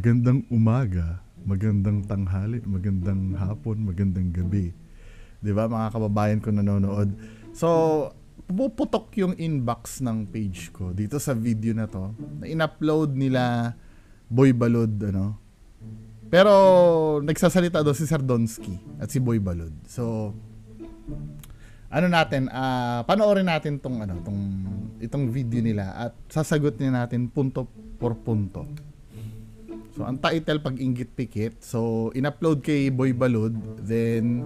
magandang umaga, magandang tanghali, magandang hapon, magandang gabi. 'Di ba mga kababayan ko nanonood? So, puputok yung inbox ng page ko dito sa video na to. Na in-upload nila Boy Balod, ano? Pero nagsasalita doon si Sardonsky at si Boy Balod. So, ano natin, panoorin natin itong video nila at sasagot niya natin punto por punto. So, ang title pag inggit pikit. So, in-upload kay Boy Balod, then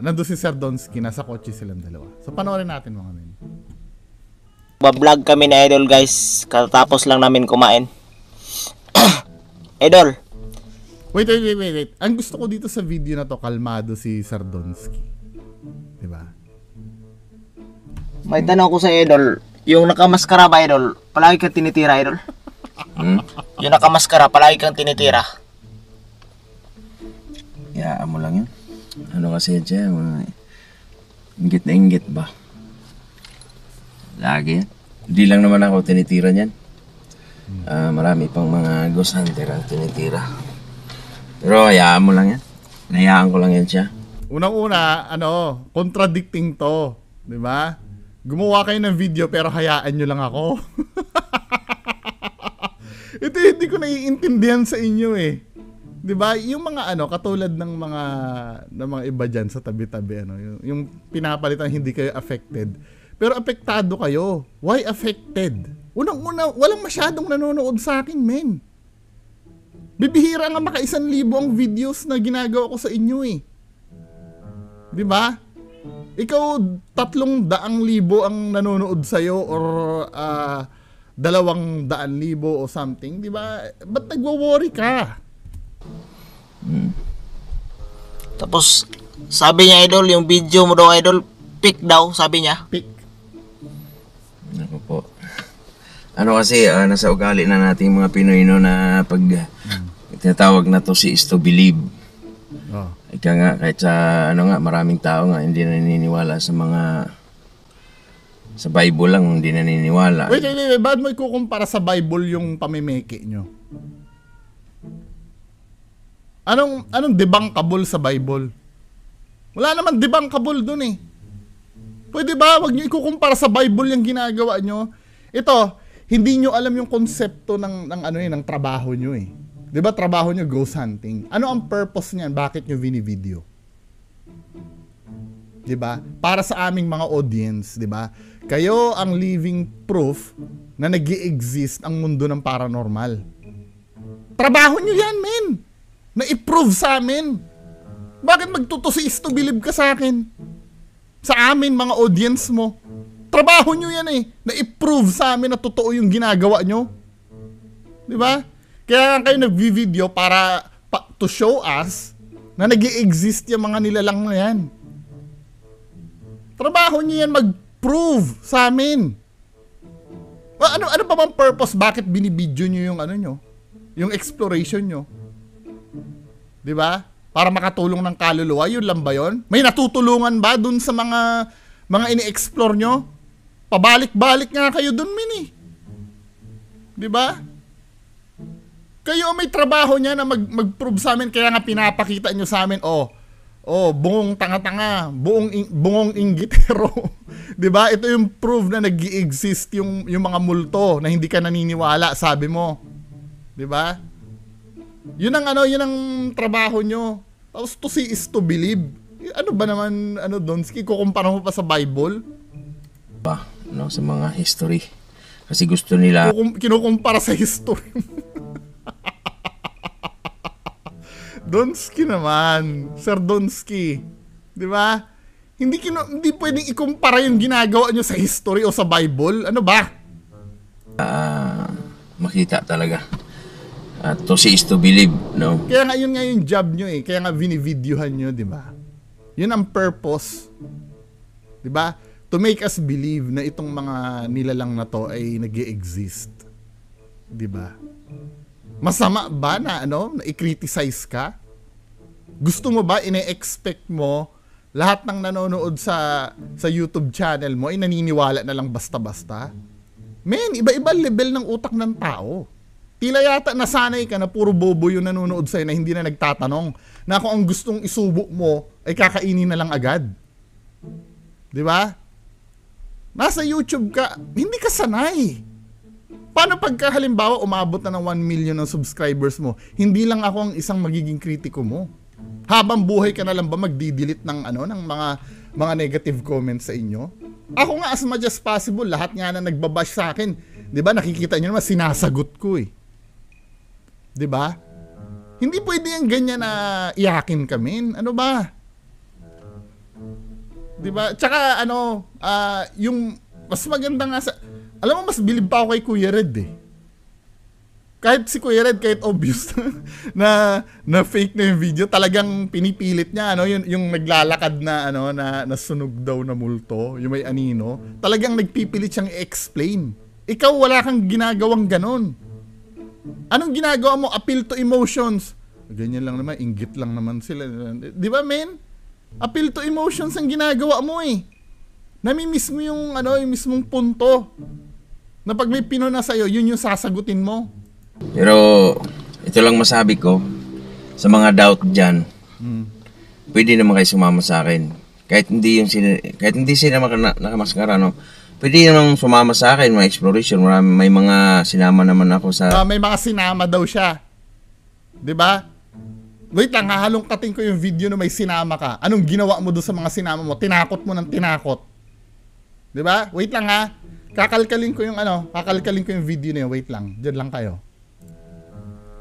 nandun si Sardonsky, nasa kotse silang dalawa. So, panoorin natin mga men. Ba-vlog kami na Idol guys, katapos lang namin kumain. Idol. Wait. Ang gusto ko dito sa video na to, kalmado si Sardonsky. Diba? May tanong ko sa Idol, yung nakamaskara ba Idol, palagi kang tinitira Idol? Yung nakamaskara, palagi kang tinitira. Hayaan mo lang yun. Ano kasi dyan, inggit na inggit ba? Lagi yan. Hindi lang naman ako tinitira niyan. Marami pang mga ghost hunter ang tinitira. Pero hayaan mo lang yan. Hayaan ko lang yan siya. Unang-una, contradicting to. Diba? Gumawa kayo ng video pero hayaan nyo lang ako. Ito hindi ko naiintindihan sa inyo eh. 'Di ba? Yung mga katulad ng mga iba diyan sa tabi-tabi yung pinapalitan hindi kayo affected. Pero apektado kayo. Why affected? Unang-una, walang masyadong nanonood sa akin, men. Bibihira nga maka 1,000 ang videos na ginagawa ko sa inyo eh. 'Di ba? Ikaw 300,000 ang nanonood sa iyo or 200,000 o something, 'di ba? Ba't nagwo-worry ka? Tapos, sabi niya Idol, yung video mo daw Idol, pick daw, sabi niya. Pick. Ako po. Ano kasi, nasa ugali na nating mga Pinoy no, na pag tinatawag na to si is to believe. Oh. Ika nga, kahit sa maraming tao nga hindi naniniwala sa sa Bible lang, hindi naniniwala. Wait, ba't mo ikukumpara sa Bible yung pamimeke nyo? Anong debunkable sa Bible? Wala naman debunkable dun eh. Pwede ba? Wag nyo ikukumpara sa Bible yung ginagawa nyo. Ito, hindi nyo alam yung konsepto ng trabaho nyo eh. 'Di ba trabaho nyo ghost hunting? Ano ang purpose niyan? Bakit nyo vini-video? 'Di ba? Para sa aming mga audience, 'di ba? Kayo ang living proof na nag-i-exist ang mundo ng paranormal. Trabaho nyo yan, men. Na i-prove sa amin. Bakit magtutusis to believe ka sa akin? Sa amin, mga audience mo. Trabaho nyo yan eh. Na i-prove sa amin na totoo yung ginagawa nyo. Di ba? Kaya kayo nag-video para to show us na nag-i-exist yung mga nilalang na yan. Trabaho nyo yan mag-prove sa amin. Ano pa bang purpose? Bakit binibidyo nyo yung nyo? Yung exploration nyo? 'Di ba? Para makatulong ng kaluluwa, yun lang ba yun? May natutulungan ba dun sa mga ini-explore nyo? Pabalik-balik nga kayo dun, min eh. 'Di ba? Kayo may trabaho niya na mag-prove sa amin, kaya nga pinapakita nyo sa amin, bungong tanga-tanga, bungong inggitero. 'Di ba? Ito yung proof na nag-i-exist yung mga multo na hindi ka naniniwala, sabi mo. 'Di ba? Yun ang trabaho nyo. Tapos to see is to believe. Ano ba naman, Donsky, kukumpara mo pa sa Bible? Sa mga history. Kasi gusto nila... Kinukumpara sa history. Donsky naman. Sir Donsky. Di ba? Hindi pwedeng ikumpara yung ginagawa nyo sa history o sa Bible. Ano ba? Makita talaga. To see is to believe, no? Kaya nga yun nga yung job nyo eh. Kaya nga vinivideohan nyo, di ba? Yun ang purpose. Di ba? To make us believe na itong mga nilalang na to ay nag-i-exist. Di ba? Masama ba na na i-criticize ka? Gusto mo ba, ine-expect mo lahat ng nanonood sa YouTube channel mo ay naniniwala na lang basta-basta? Men, iba-iba level ng utak ng tao. Tila yata nasanay ka na puro bobo yung nanonood sa'yo na hindi na nagtatanong. Na kung ang gustong isubo mo, ay kakainin na lang agad. Di ba? Nasa YouTube ka, hindi ka sanay. Paano pagka halimbawa umabot na ng 1 million ng subscribers mo, hindi lang ako ang isang magiging kritiko mo. Habang buhay ka na lang ba magdi-delete ng ng mga negative comments sa inyo? Ako nga as much as possible, lahat nga na nagbabash sa akin, 'di ba? Nakikita niyo naman sinasagot ko eh. 'Di ba? Hindi pwede yung ganyan na iyakin kami. Ano ba? 'Di ba? Tsaka yung mas maganda nga sa alam mo, mas bilib pa ako kay Kuya Red eh. Kahit si Kuya Red, kahit obvious na fake na yung video, talagang pinipilit niya, yung naglalakad na, na sunog daw na multo, yung may anino, talagang nagpipilit siyang i-explain. Ikaw, wala kang ginagawang ganon. Anong ginagawa mo? Appeal to emotions. Ganyan lang naman, inggit lang naman sila. Di ba, men? Appeal to emotions ang ginagawa mo eh. Namimiss mo yung, yung mismong punto. Na pag may pinuna sa'yo, yun yung sasagutin mo. Pero ito lang masabi ko sa mga doubt dyan. Pwede naman kayo sumama sa akin. Kahit hindi sila nakamaskara, no? Pwede naman sumama sa akin, mga exploration. May mga sinama naman ako sa... may mga sinama daw siya. 'Di ba? Wait lang, hahalongkatin ko yung video na may sinama ka. Anong ginawa mo doon sa mga sinama mo? Tinakot mo ng tinakot. 'Di ba? Wait lang ha. Kakalkalin ko yung video na yun. Wait lang. Diyan lang kayo.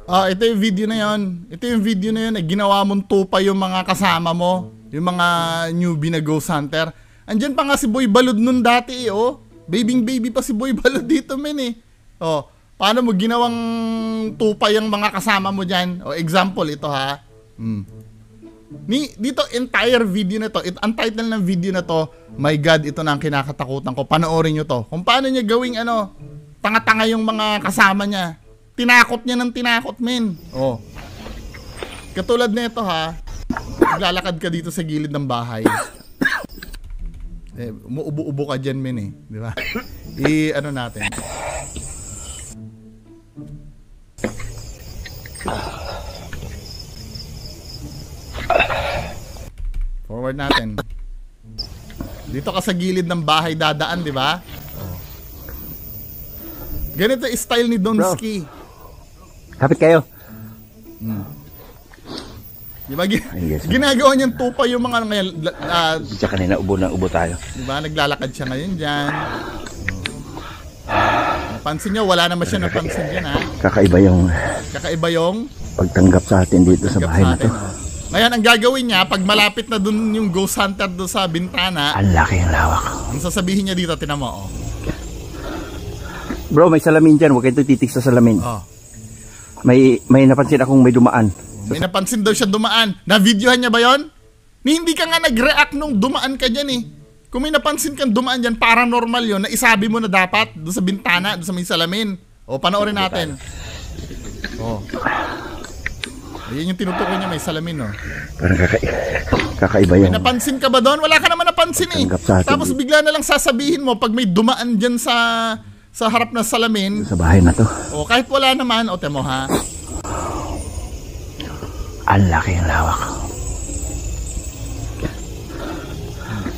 Ito yung video na yun. Ginawa mong tupa yung mga kasama mo. Yung mga newbie na ghost hunter. Andyan pa nga si Boy Balod nun dati baby pa si Boy Balod dito men eh. Paano mo ginawang tupa yung mga kasama mo dyan? Example ito ha. Dito entire video na to, ang title ng video na to, my God, ito na ang kinakatakutan ko. Panoorin nyo to. Kung paano niya gawing tanga-tanga yung mga kasama niya. Tinakot niya ng tinakot, men. Katulad nito ha, naglalakad ka dito sa gilid ng bahay. Umuubo-ubo ka dyan, men eh. Di ba? Natin. Forward natin. Dito ka sa gilid ng bahay dadaan, di ba? Ganito yung style ni Donski. Kapit kayo. Di ba? Ginagawa niyang tupa yung mga ngayon. Diyan kanina, ubo na ubo tayo. Di ba? Naglalakad siya ngayon dyan. Napansin niyo, wala naman siya napansin dyan ha. Kakaiba yung pagtanggap sa atin dito sa bahay na to. Ngayon, ang gagawin niya, pag malapit na dun yung ghost hunter doon sa bintana, ang laki ng lawak. Ang sasabihin niya dito, tinan mo, Bro, may salamin dyan. Huwag kayo titik sa salamin. May napansin akong may dumaan. May napansin daw siya dumaan. Na-videohan niya ba yon? Hindi ka nga nag-react nung dumaan ka dyan eh. Kung may napansin kang dumaan dyan, paranormal yon, na isabi mo na dapat doon sa bintana, doon sa may salamin. Panoorin natin. Ayan yung tinutukoy niya, may salamin, Parang kakaiba yan. May napansin ka ba doon? Wala ka naman napansin eh. Tapos bigla na lang sasabihin mo pag may dumaan dyan sa harap ng salamin. Sa bahay na to. Kahit wala naman, temo ha. Ang laki ng lawak.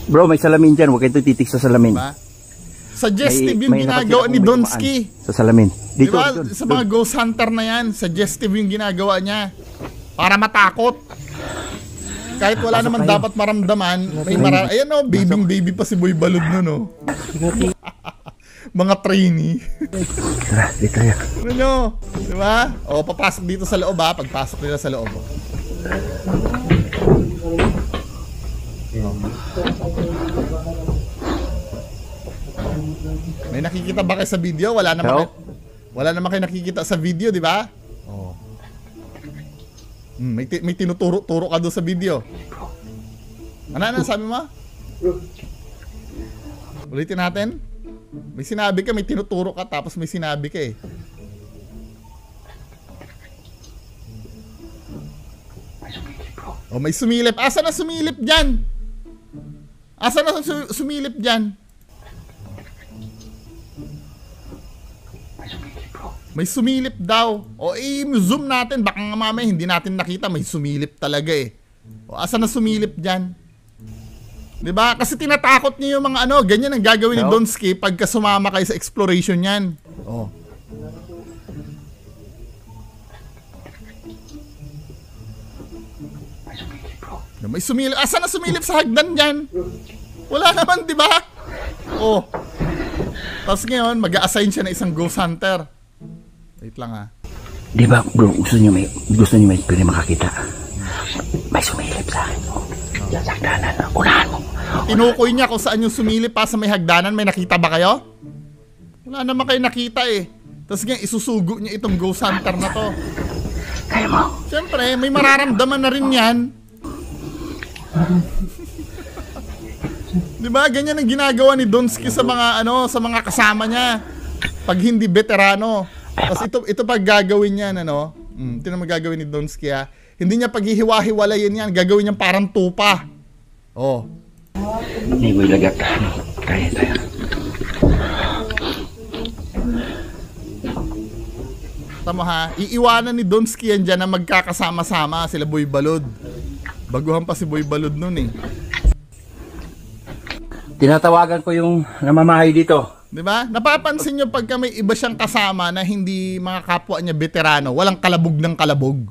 Bro, may salamin dyan. Huwag kayo titik sa salamin. Diba? Suggestive yung ginagawa ni Donski. Sa salamin. Dito, diba? Sa mga ghost hunter na yan, suggestive yung ginagawa niya. Para matakot. Kahit wala naman dapat maramdaman, may ayan baby pa si Boy Balod nun mga trainee. Tara, dito tayo. Ano nyo? Diba? Papasok dito sa loob ha, pagpasok nila sa loob. May nakikita ba kayo sa video? Wala naman kayo nakikita sa video, di ba? May tinuturo ka doon sa video. Ano sabi mo? Ulitin natin. May sinabi ka, may tinuturo ka, tapos may sinabi ka eh. May sumilip. Asa na sumilip dyan? Asa na sumilip dyan? May sumilip daw. O i-zoom natin. Baka nga mamaya hindi natin nakita. May sumilip talaga eh. O asa na sumilip dyan? Diba? Kasi tinatakot niyo yung mga ano. Ganyan ang gagawin ni Donsky pagka sumama kayo sa exploration yan. O. May sumilip. Asa na sumilip sa hagdan dyan? Wala naman, di ba? Oh. Tapos ngayon, mag-a-assign siya na isang ghost hunter. Wait lang ha. Di ba bro, gusto niyo may pwede makakita? May sumilip sa akin. Diyan sa hagdanan. Unahan mo. Tinukoy niya kung saan yung sumilip pa sa may hagdanan. May nakita ba kayo? Wala naman kayo nakita eh. Tapos ngayon, isusugo niya itong ghost hunter na to. Kaya mo. Siyempre, may mararamdaman na rin yan. Di ba? Ganyan ang ginagawa ni Donsky sa mga ano, sa mga kasama niya. Pag hindi veterano. Tapos ito pag gagawin niya ano, ito na magagawin ni Donsky ha. Hindi niya paghihiwa-hiwalayin yan, gagawin niya parang tupa. Oh. Hindi mo ilagak. Kaya tayo. Tama ha, iiwanan ni Donsky yan dyan na magkakasama-sama sila Boy Balod. Baguhan pa si Boy Balod nun eh. Tinatawagan ko yung namamahay dito. Diba? Napapansin nyo pagka may iba siyang kasama na hindi mga kapwa niya veterano, walang kalabog ng kalabog.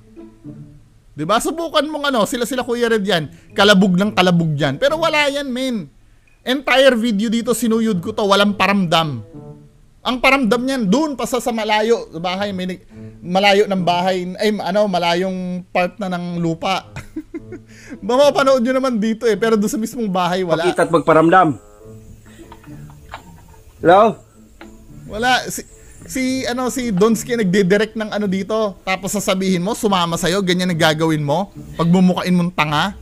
Diba? Subukan mong ano, sila Kuya Red yan, kalabog ng kalabog dyan. Pero wala yan, men. Entire video dito sinuyod ko to, walang paramdam. Ang paramdam niyan, doon pa sa malayo, sa bahay, may malayo ng bahay, ay ano, malayong part na ng lupa. Mapapanood nyo naman dito eh, pero doon sa mismong bahay, wala. Pakita at magparamdam. Hello? Wala. Si Donsky nagdidirect ng ano dito, tapos sasabihin mo, sumama sa'yo, ganyan ang gagawin mo, pagmumukain mong tanga.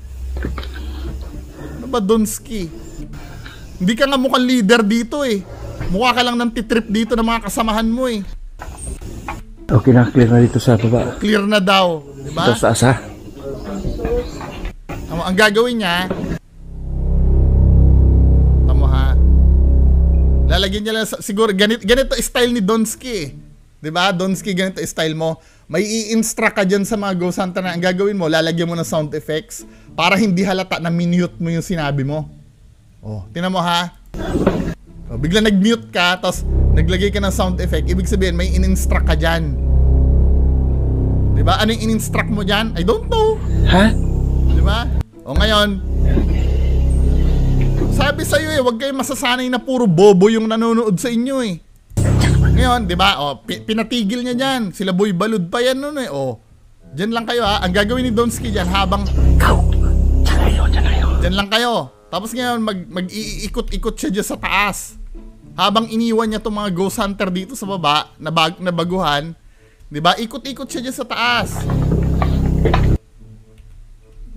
Ano ba, Donsky? Hindi ka nga mukhang leader dito eh. Mukha ka lang ng titrip dito ng mga kasamahan mo eh. Okay na, clear na dito sa baba. Clear na daw, di ba? Ito sa asa. Ang gagawin niya, tamo ha, lalagyan niya lang, siguro, ganito style ni Donsky eh. Diba? Donsky, ganito style mo. May i-instruct ka dyan sa mga ghost hunter na ang gagawin mo, lalagyan mo ng sound effects para hindi halata na minute mo yung sinabi mo. Oh, tinan mo ha. Oh, bigla nag-mute ka, tapos naglagay ka ng sound effect. Ibig sabihin, may in-instruct ka dyan. Diba? Ano yung in-instruct mo dyan? I don't know. Ha? Diba? O ngayon, sabi sa'yo eh, huwag kayong masasanay na puro bobo yung nanonood sa inyo eh. Ngayon, di ba? O, pinatigil niya dyan. Sila Boy Balod pa yan nun eh. O, dyan lang kayo ha. Ang gagawin ni Donsky dyan habang... Ikaw! Dyan kayo. Dyan lang kayo. Tapos ngayon, mag-iikot-ikot siya dyan sa taas. Habang iniwan niya itong mga ghost hunter dito sa baba, na baguhan. Di ba? Ikot-ikot siya dyan sa taas.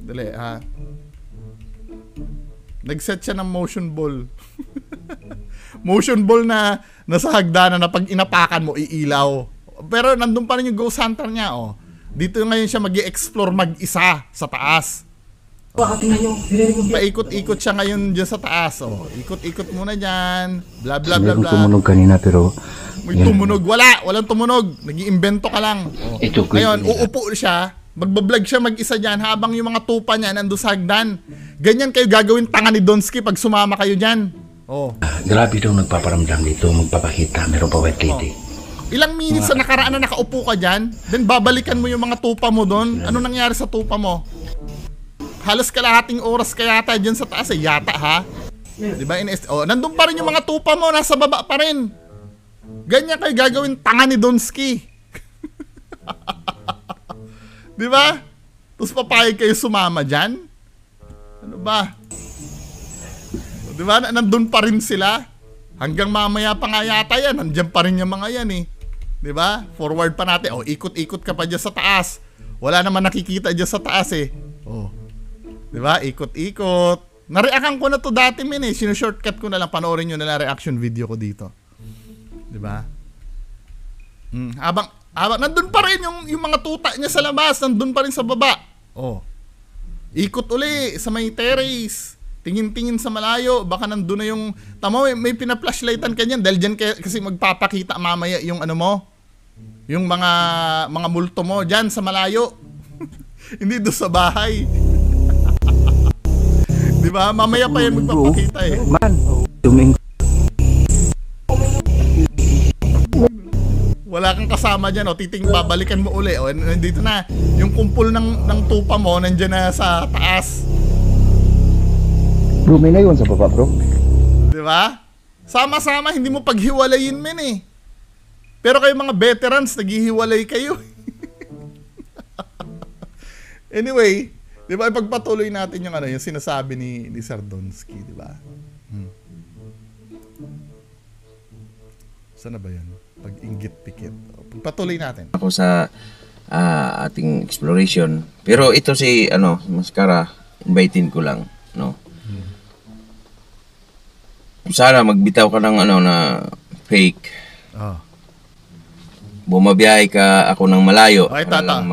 Dali ha. Nag-set siya ng motion ball. Motion ball na nasa hagdanan na pag inapakan mo, iilaw. Pero nandun pa rin yung ghost hunter niya, oh. Dito ngayon siya mag-i-explore mag-isa sa taas. Paikot-ikot siya ngayon dyan sa taas, oh. Ikot-ikot muna dyan. Bla bla bla bla. Meron tumunog kanina pero... May tumunog. Walang tumunog. Nag-iimbento ka lang. Oh. Ngayon, uupo siya. Magbablog siya mag-isa dyan habang yung mga tupa niya nandun sa hagdan. Ganyan kayo gagawin tanga ni Donsky pag sumama kayo dyan. Oh. Grabe daw nagpaparamdam dito, magpapakita, meron pa white lady. Ilang minutes sa nakaraan na nakaupo ka dyan, then babalikan mo yung mga tupa mo doon. Ano nangyari sa tupa mo? Halos kalahating oras ka yata dyan sa taas eh, yata ha? Diba? Oh, nandun pa rin yung mga tupa mo, nasa baba pa rin. Ganyan kayo gagawin tanga ni Donsky. Diba? Tapos papayag kayo sumama dyan? Ano ba? Diba? Nandun pa rin sila. Hanggang mamaya pa nga yata yan. Nandyan pa rin yung mga yan eh. Diba? Forward pa natin. O, ikot-ikot ka pa dyan sa taas. Wala naman nakikita dyan sa taas eh. O. Diba? Ikot-ikot. Nareakan ko na to dati min eh. Sinushortcut ko na lang. Panoorin nyo na lang reaction video ko dito. Diba? Habang nandun pa rin yung mga tuta niya sa labas, nandun pa rin sa baba. Oh. Ikot uli sa may terrace. Tingin-tingin sa malayo, baka nandun na yung tama, may pina-flashlightan ka niyan dahil diyan kasi magpapakita mamaya yung ano mo. Yung mga multo mo diyan sa malayo. Hindi doon sa bahay. 'Di ba? Mamaya pa yan magpapakita eh. Man, tuming Wala kang kasama diyan, o babalikan mo uli. O nandito na yung kumpul ng tupa mo nandiyan na sa taas. bro, may ngayon sa baba, bro. 'Di ba? Sama-sama, hindi mo paghiwalayin men eh. Pero kayo mga veterans, naghihiwalay kayo. Anyway, 'di ba, ipagpatuloy natin yung yung sinasabi ni Sardonsky, 'di ba? Sana ba 'yan? Pag-inggit pikit. Pagpatuloy natin. Ako sa ating exploration. Pero ito si Mascara, invitin ko lang, no. Sana magbitaw ka ng na fake. Oh. Bumabiyahe ka ako ng malayo. Okay, para tata. lang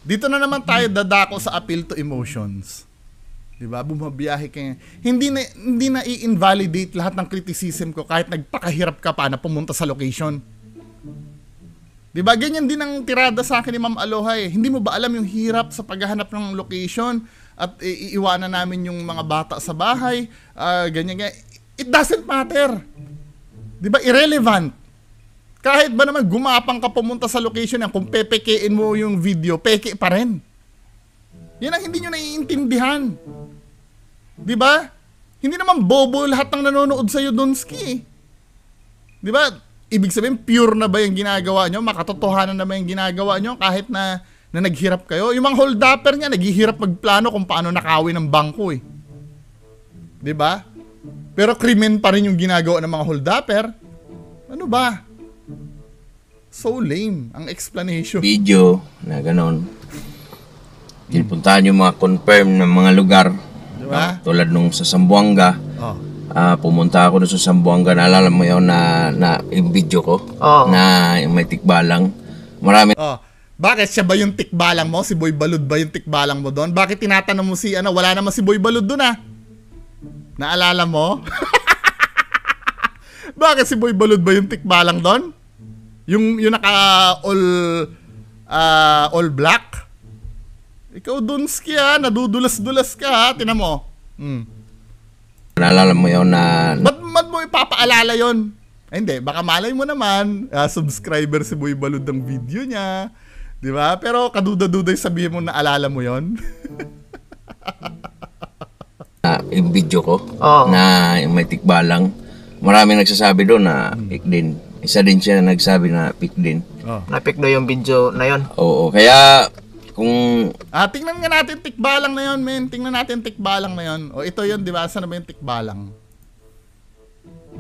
Dito na naman tayo dadako sa appeal to emotions. 'Di ba? Bumabiyahe ka. Hindi na i-invalidate lahat ng criticism ko kahit nagpakahirap ka pa na pumunta sa location. 'Di ba? Ganyan din ang tirada sa akin ni Ma'am Aloha eh. Hindi mo ba alam yung hirap sa paghahanap ng location at iiwanan namin yung mga bata sa bahay, ganyan. It doesn't matter. 'Di ba? Irrelevant. Kahit ba naman gumapang ka pumunta sa location yan, kung pepekein mo yung video, peke pa rin. Yan ang hindi nyo naiintindihan. Di ba? Hindi naman bobo lahat ng nanonood sa'yo, Donsky. Di ba? Ibig sabihin, pure na ba yung ginagawa nyo? Makatotohanan na ba yung ginagawa nyo kahit na naghirap kayo? Yung mga hold-upper nga, naghihirap magplano kung paano nakawin ng bangko eh. Di ba? Pero krimen pa rin yung ginagawa ng mga hold-upper. Ano ba? So lame ang explanation. video na ganon. Pinupuntahan yung mga confirm ng mga lugar. Diba? Tulad nung sa Zamboanga. Oh. Pumunta ako doon sa Zamboanga. Naalala mo yun na yung video ko? Na yung may tikbalang. Marami. Oh. Bakit siya ba yung tikbalang mo? Si Boy Balud ba yung tikbalang mo doon? Bakit tinatanong mo si wala naman si Boy Balud doon Naalala mo? Bakit si Boy Balud ba yung tikbalang doon? Yung naka all black. Ikaw Donsky nadudulas-dulas ka tinan mo. Naalala mo yun na. Ba't mo ipapaalala yon? Hindi, baka malay mo naman, subscriber si Boy Balud ng video niya. 'Di ba? Pero kaduda-duda sabihin mo na alala mo yon. Yung video ko na yung may tikbalang. Maraming nagsasabi doon na pick din. Isa din siya nagsabi na pick din. Napik daw yung video na yon. Oo, kaya kung Tingnan nga natin tikbalang na yon, men. Tingnan natin tikbalang na yon. O ito yon, 'di ba? Saan na ba yung tikbalang?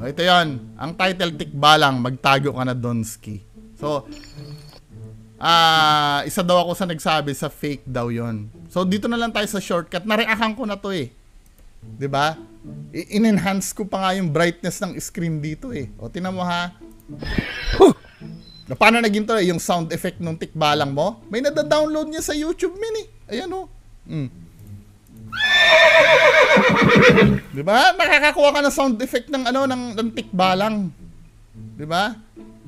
O ito yon. Ang title tikbalang, magtago ka na Donsky. So isa daw ako sa nagsabi sa fake daw yon. So dito na lang tayo sa shortcut. Nareakan ko na to eh. 'Di ba? In-enhance ko pa nga yung brightness ng screen dito eh. O tingnan mo ha. Paano naging to yung sound effect ng tikbalang mo? May nada-download niya sa YouTube min eh. Ayan oh. Di ba? Nakakakuha ka ng sound effect ng ng tikbalang. Di ba?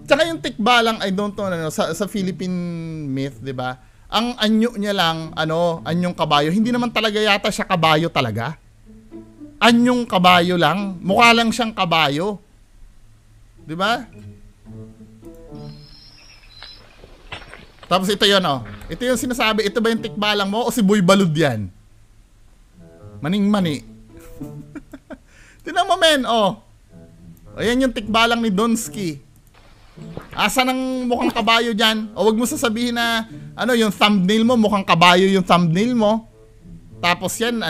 Tsaka yung tikbalang, I don't know sa Philippine myth, di ba? Ang anyo niya lang anyong kabayo. Hindi naman talaga yata siya kabayo talaga. Anyong kabayo lang. Mukha lang siyang kabayo. Di ba? Tapos ito yun Ito yung sinasabi. Ito ba yung tikbalang mo o si Boy Balud yan? Maning-mani. Tingnan mo men Ayan yung tikbalang ni Donsky. Asa ng mukhang kabayo dyan? O wag mo sasabihin na yung thumbnail mo mukhang kabayo yung thumbnail mo. Tapos yan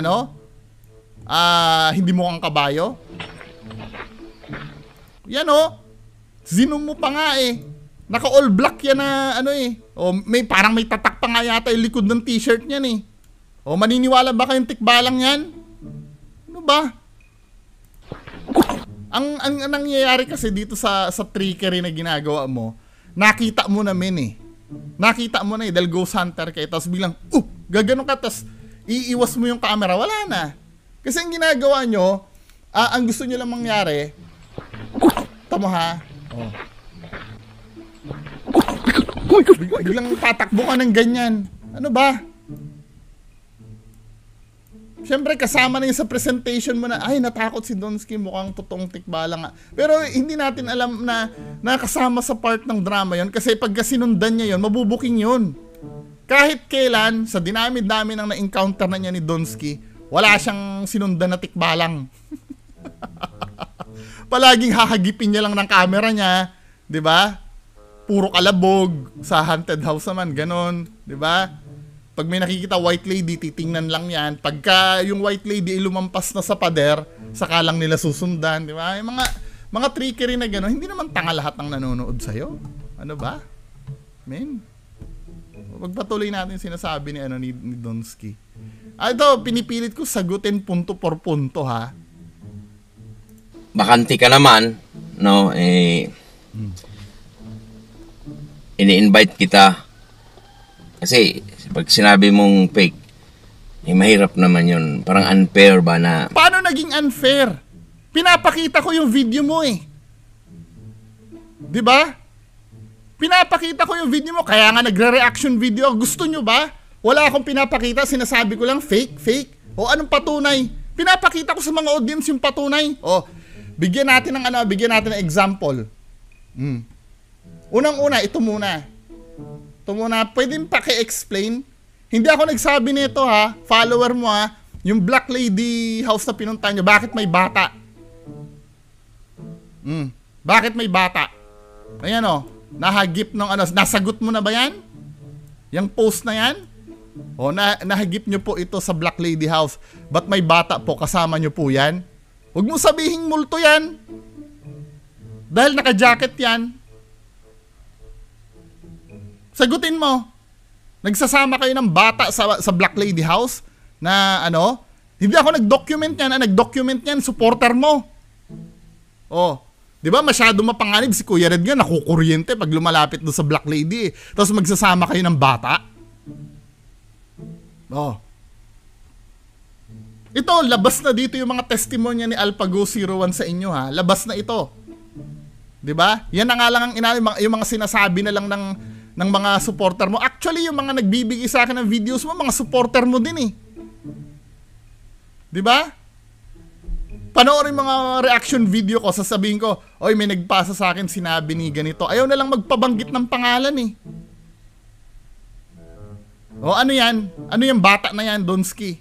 hindi mukhang kabayo. Yan Zinom mo pa nga eh. Naka all black yan na parang may tatak pa nga yata yung likod ng t-shirt niyan eh. Maniniwala ba kayong tikbalang yan? Ano ba? Ang nangyayari kasi dito sa trickery na ginagawa mo, nakita mo na men eh. Nakita mo na dahil ghost hunter kayo, tapos biglang, gaganon ka, tapos iiwas mo yung camera, wala na. Kasi ang ginagawa nyo, ang gusto nyo lang mangyari, tamo ha, Biglang tatakbo ka ng ganyan. Ano ba? Siyempre, kasama na yun sa presentation mo na, ay, natakot si Donsky, mukhang totoong tikbala nga. Pero hindi natin alam na nakasama sa part ng drama yon kasi pag sinundan niya yon, mabubuking yun. Kahit kailan, sa dinami-dami ng na-encounter na niya ni Donsky, wala siyang sinundan na tikbalang. Palaging hahagipin niya lang ng camera niya, di ba? Puro kalabog, sa haunted house naman, ganon, di ba? Pag may nakikita white lady, titingnan lang yan. Pagka yung white lady lumampas na sa pader, saka lang nila susundan, di ba? Yung mga trickery na gano'n, hindi naman tanga lahat ng nanonood sa'yo. Ano ba? Men, magpatuloy natin sinasabi ni Donsky. Ito, pinipilit ko sagutin punto por punto, ha? Bakanti ka naman, no? Ini-invite kita. Kasi, pag sinabi mong fake, mahirap naman yun. Parang unfair ba na... Paano naging unfair? Pinapakita ko yung video mo eh. Di ba? Pinapakita ko yung video mo, kaya nga nagre-reaction video. Gusto nyo ba? Wala akong pinapakita, sinasabi ko lang fake. O anong patunay? Pinapakita ko sa mga audience yung patunay. O, bigyan natin ng example. Unang-una, ito muna. Pwede paki-explain? Hindi ako nagsabi nito ha, follower mo ha, yung Black Lady house na pinuntahan nyo, bakit may bata? Bakit may bata? Ayan o, nahagip ng nasagot mo na ba yan? Yung post na yan? O, nahagip nyo po ito sa Black Lady house, ba't may bata po, kasama nyo po yan? Huwag mo sabihing multo yan. Dahil naka-jacket yan. Sagutin mo. Nagsasama kayo ng bata sa Black Lady house na hindi ako nag-document yan. Nag-document yan, supporter mo. Oh, di ba masyado mapanganib si Kuya Red nga, nakukuryente pag lumalapit doon sa Black Lady. Tapos magsasama kayo ng bata. Oh. Ito, labas na dito yung mga testimonya ni Alpago 01 sa inyo ha. Labas na ito. Di ba? Yan na nga lang ang yung mga sinasabi na lang ng mga supporter mo. Actually, yung mga nagbibigay sa akin ng videos mo, mga supporter mo din eh. Di ba? Panoorin mga reaction video ko, sasabihin ko, oy, may nagpasa sa akin, sinabi ni ganito. Ayaw na lang magpabanggit ng pangalan eh. O ano yan? Ano yung bata na yan, Donsky?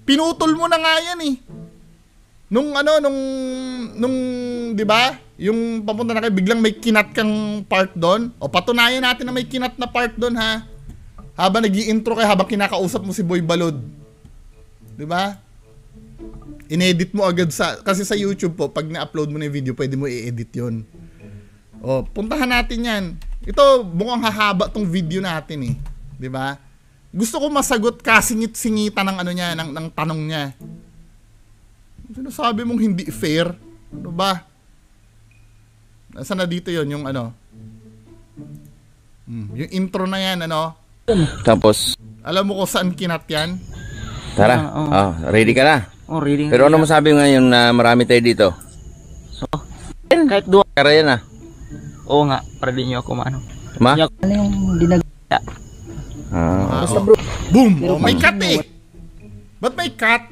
Pinutol mo na nga yan eh. Nung, di ba? Yung papunta na kayo, biglang may kinat kang part doon. O patunayan natin na may kinat na part doon ha. Habang nag-i-intro kayo, habang kinakausap mo si Boy Balod. Di ba? Inedit mo agad kasi sa YouTube po, pag na-upload mo na yung video, pwede mo i-edit yun. O, puntahan natin yan. Ito, mukhang hahaba tong video natin eh. Di ba? Gusto ko masagot kasingit-singita ng ng tanong niya. Sinasabi mong hindi fair? Ano ba? Nasaan na dito yon yung yung intro na yan, Tapos, alam mo kung saan kinat yan? tara. Ready ka na? Reading. Pero ano masabi ngayon na marami tayo dito? Kahit dua. Kara yan ah. Oo nga, para din nyo ako maano. Ma? Ano yung dinagda? Boom! Oh, may cut eh! Ba't may cut?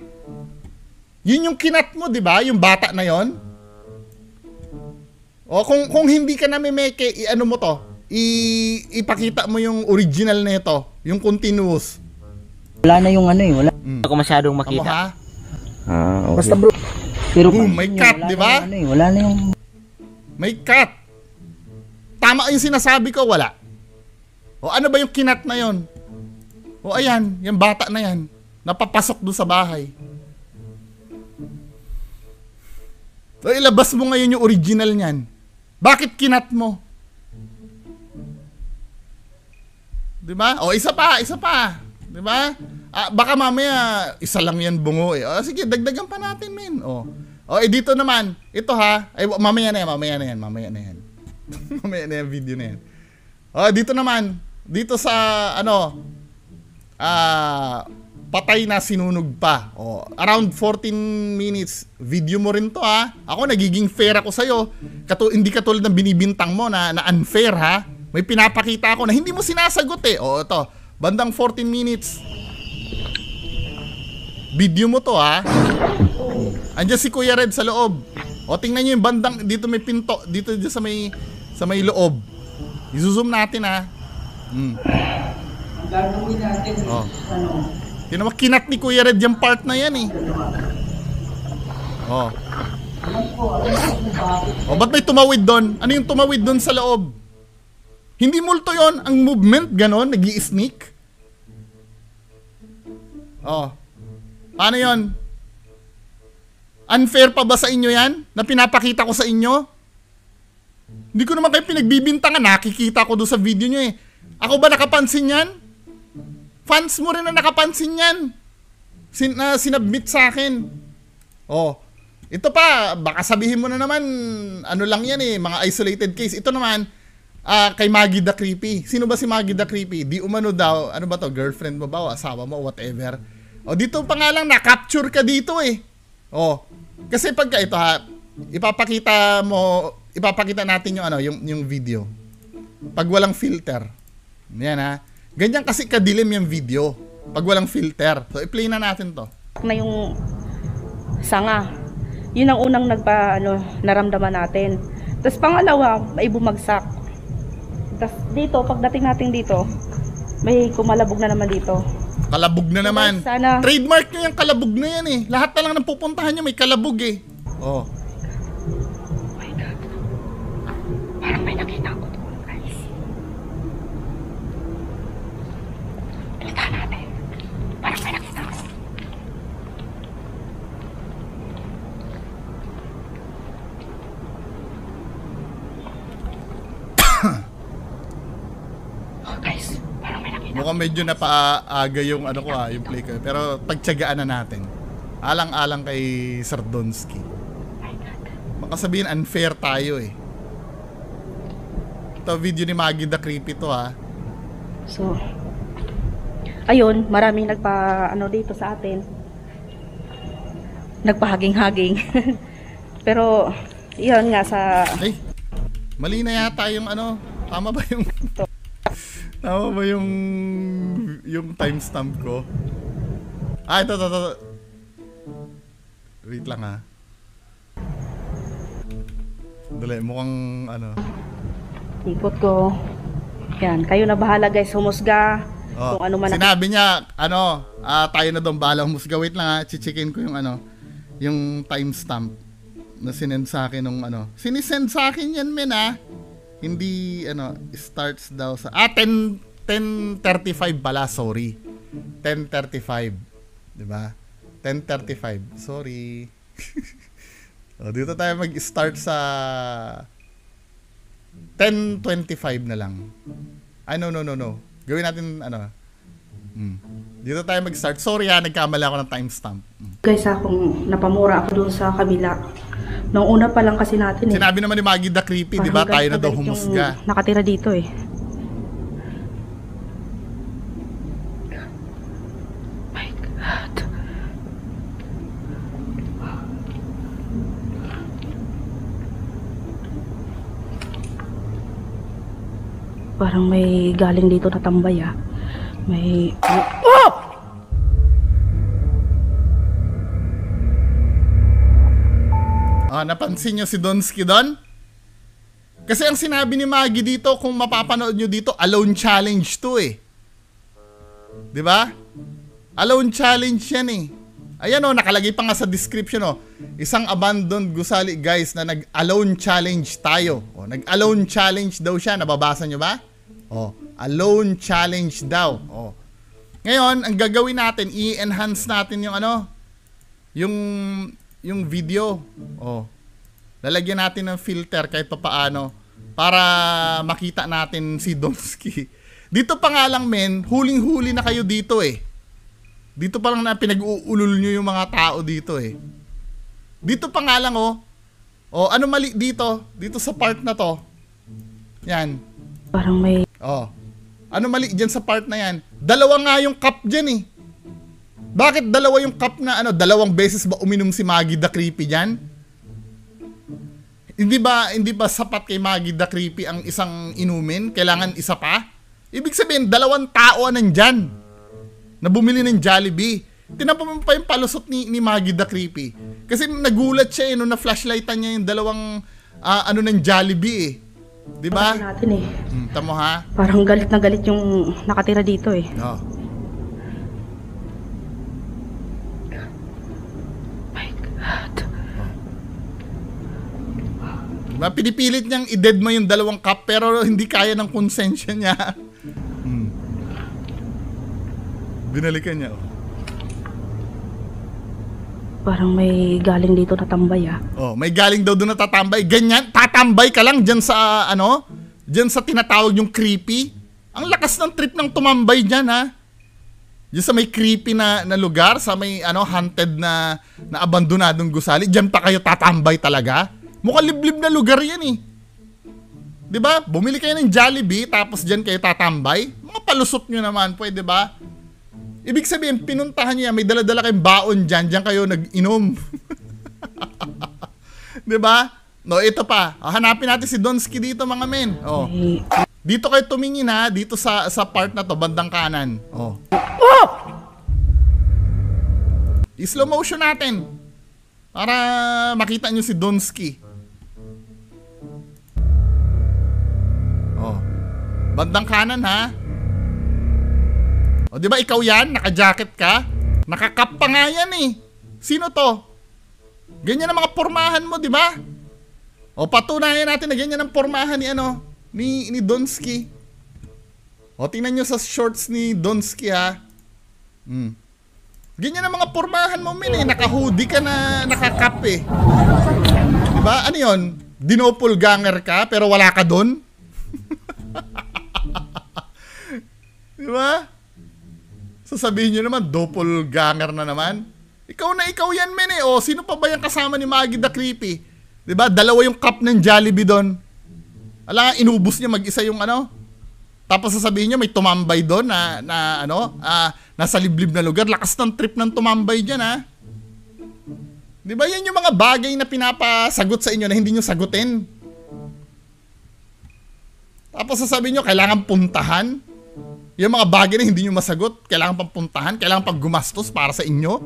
Yun yung kinat mo, di ba? Yung bata na yon. O kung hindi ka na mimeke, mo to? Ipakita mo yung original na ito, yung continuous. Wala na yung wala. Ako masyadong makita. Okay. Basta bro. Pero boom, may cut, di ba? Wala na yung may cut. Tama yung sinasabi ko, wala. O ano ba yung kinat na yon? O ayan, yung bata na yan, napapasok doon sa bahay. So ilabas mo ngayon yung original niyan. Bakit kinat mo? Diba? O isa pa. Diba? Baka mamaya isa lang yan bungo eh. O sige, dagdagan pa natin men. O dito naman. Ito ha. Ay mamaya na yan. Mamaya na yan video na yan. O dito naman. Dito sa patay na, sinunog pa. Oh, around 14 minutes. Video mo rin to ha. Ako nagiging fair ako sa'yo. Hindi katulad ng binibintang mo na unfair ha. May pinapakita ako na hindi mo sinasagot eh. Oh, ito. Bandang 14 minutes. Video mo to ha. Andiyan si Kuya Red sa loob. O tingnan nyo yung bandang, dito may pinto, dito sa may loob. I-zoom natin ha. Ang gagawin natin, kinat ni Kuya Red yung part na yan eh. Ba't may tumawid doon? Ano yung tumawid doon sa loob? Hindi multo yon, ang movement ganon, nag-i-sneak. Paano yon? Unfair pa ba sa inyo yan? Na pinapakita ko sa inyo? Hindi ko naman kayo pinagbibintangan. Nakikita ko doon sa video nyo eh. Ako ba nakapansin yan? Fans mo rin na nakapansin yan. Sinubmit sa akin. Ito pa, baka sabihin mo na naman, ano lang yan eh, mga isolated case. Ito naman, kay Maggie the Creepy. Sino ba si Maggie the Creepy? Di umano daw, ano ba to, girlfriend mo ba o asawa mo, whatever. Dito pa nga lang, na-capture ka dito eh. Kasi pagka ito ha, ipapakita natin yung yung video. Pag walang filter. Yan ha. Ganyan kasi kadilim yung video pag walang filter. So i-play na natin to. Na yung sanga. Yun ang unang naramdaman natin. Tapos pangalawa, ay bumagsak. Tapos dito, pagdating natin dito, may kumalabog na naman dito. Kalabog na naman. Sana. Trademark nyo yung kalabog na yan eh. Lahat na lang ng pupuntahan nyo may kalabog eh. Oh my God. Parang may nakita ko doon, guys. Kita natin. Parang may nakita ko. Guys. Mukhang medyo napaaga yung yung play ko. Pero pagtiyagaan na natin. Alang-alang kay Sir Donsky. Baka sabihin unfair tayo eh. Ito video ni Maggie the Creepy to ha. So, ayun, maraming dito sa atin. Nagpahaging-haging. Pero, yun nga sa... Ay, mali na yata yung tama ba yung... Tama ba yung timestamp ko? Ito. Wait lang ha. Dali, mukhang ikot ko. Yan, kayo na bahala guys, humusga. Kung ano man sinabi niya, tayo na doon bahala humusga. Wait lang ha, chichikin ko yung timestamp na sinend sa akin nung sinisend sa akin yan men ha. Hindi starts daw sa 10:35 pala, sorry. 10:35, 'di ba? 10:35. Sorry. Dito tayo mag-start sa 10:25 na lang. Ay no. Gawin natin Dito tayo mag-start. Sorry nagkamali ako ng timestamp. guys kung napamura ako doon sa kabila. Nung una pa lang kasi natin eh. Sinabi naman ni Maggie the Creepy, 'di ba? Tayo na daw humusga. Nakatira dito eh. My God. Parang may galing dito na tambay May... Oh! Napansin nyo si Donsky doon? Kasi ang sinabi ni Maggie dito, kung mapapanood nyo dito, alone challenge to eh. 'Di ba? Alone challenge yan eh. Ayan nakalagay pa nga sa description Isang abandoned gusali guys na nag-alone challenge tayo. Nag-alone challenge daw siya. Nababasa nyo ba? Alone challenge daw. Ngayon, ang gagawin natin, i-enhance natin yung video. Lalagyan natin ng filter kahit paano para makita natin si Donsky. Dito pa nga lang men, huling-huli na kayo dito eh. Dito pa lang na pinag-uulol nyo yung mga tao dito eh. Dito pa nga lang ano mali dito? Dito sa part na to. Yan. Parang may... Ano mali dyan sa part na yan? Dalawa nga yung cup dyan eh. Bakit dalawa yung cup na ano, dalawang beses ba uminom si Maggie the Creepy diyan? Hindi ba sapat kay Maggie the Creepy ang isang inumin? Kailangan isa pa? Ibig sabihin, dalawang tao nandyan na bumili ng Jollibee. Tinapa mo pa yung palusot ni Maggie the Creepy. Kasi nagulat siya nung na-flashlightan niya yung dalawang ano ng Jollibee eh. Di ba? Natin eh. Tamo ha? Parang galit na galit yung nakatira dito eh. Oh. My God. Diba? Pinipilit niyang i-dead mo yung dalawang cup pero hindi kaya ng konsensya niya. Binalikan niya. Parang may galing dito na tambay ah. Oh, may galing daw doon na tatambay. Ganyan, tatambay ka lang dyan sa ano? Dyan sa tinatawag yung creepy. Ang lakas ng trip ng tumambay dyan ha. Dyan sa may creepy na lugar, sa may ano, haunted na abandonadong gusali. Dyan pa kayo tatambay talaga. Mukhang liblib na lugar yan eh. Diba? Bumili kayo ng Jollibee, tapos dyan kayo tatambay. Mga palusot nyo naman, pwede ba? Ibig sabihin, pinuntahan niya, may dala-dala kayong baon dyan, dyan kayo nag-inom. Diba? No, ito pa. Hanapin natin si Donsky dito, mga men. Oh. Dito kayo tumingin ha, dito sa part na to, bandang kanan. Oh. I-slow motion natin. Para makita nyo si Donsky. Oh. Bandang kanan ha. O, di ba ikaw yan? Naka-jacket ka? Nakakap pa nga yan eh. Sino to? Ganyan ang mga pormahan mo, di ba? O, patunayan natin na ganyan ang pormahan ni ano, ni Donsky. O, tingnan nyo sa shorts ni Donsky ha. Ganyan ang mga pormahan mo, min eh. Naka-hoodie ka na nakakap eh. Di ba? Ano yun? Dinopulganger ka pero wala ka dun? Di ba? Sasabihin nyo naman, doppelganger na naman. Ikaw yan, men eh. O, sino pa ba yung kasama ni Maggie the Creepy? Diba? Dalawa yung cup ng Jollibee doon. Ala, inubos niya mag-isa yung ano. Tapos sasabihin niya, may tumambay doon na nasa liblib na lugar. Lakas ng trip ng tumambay dyan, ha? Diba? Yan yung mga bagay na pinapasagot sa inyo na hindi nyo sagutin. Tapos sasabihin nyo, kailangan puntahan. Yung mga bagay na hindi nyo masagot, kailangan pang puntahan, kailangan pang gumastos para sa inyo.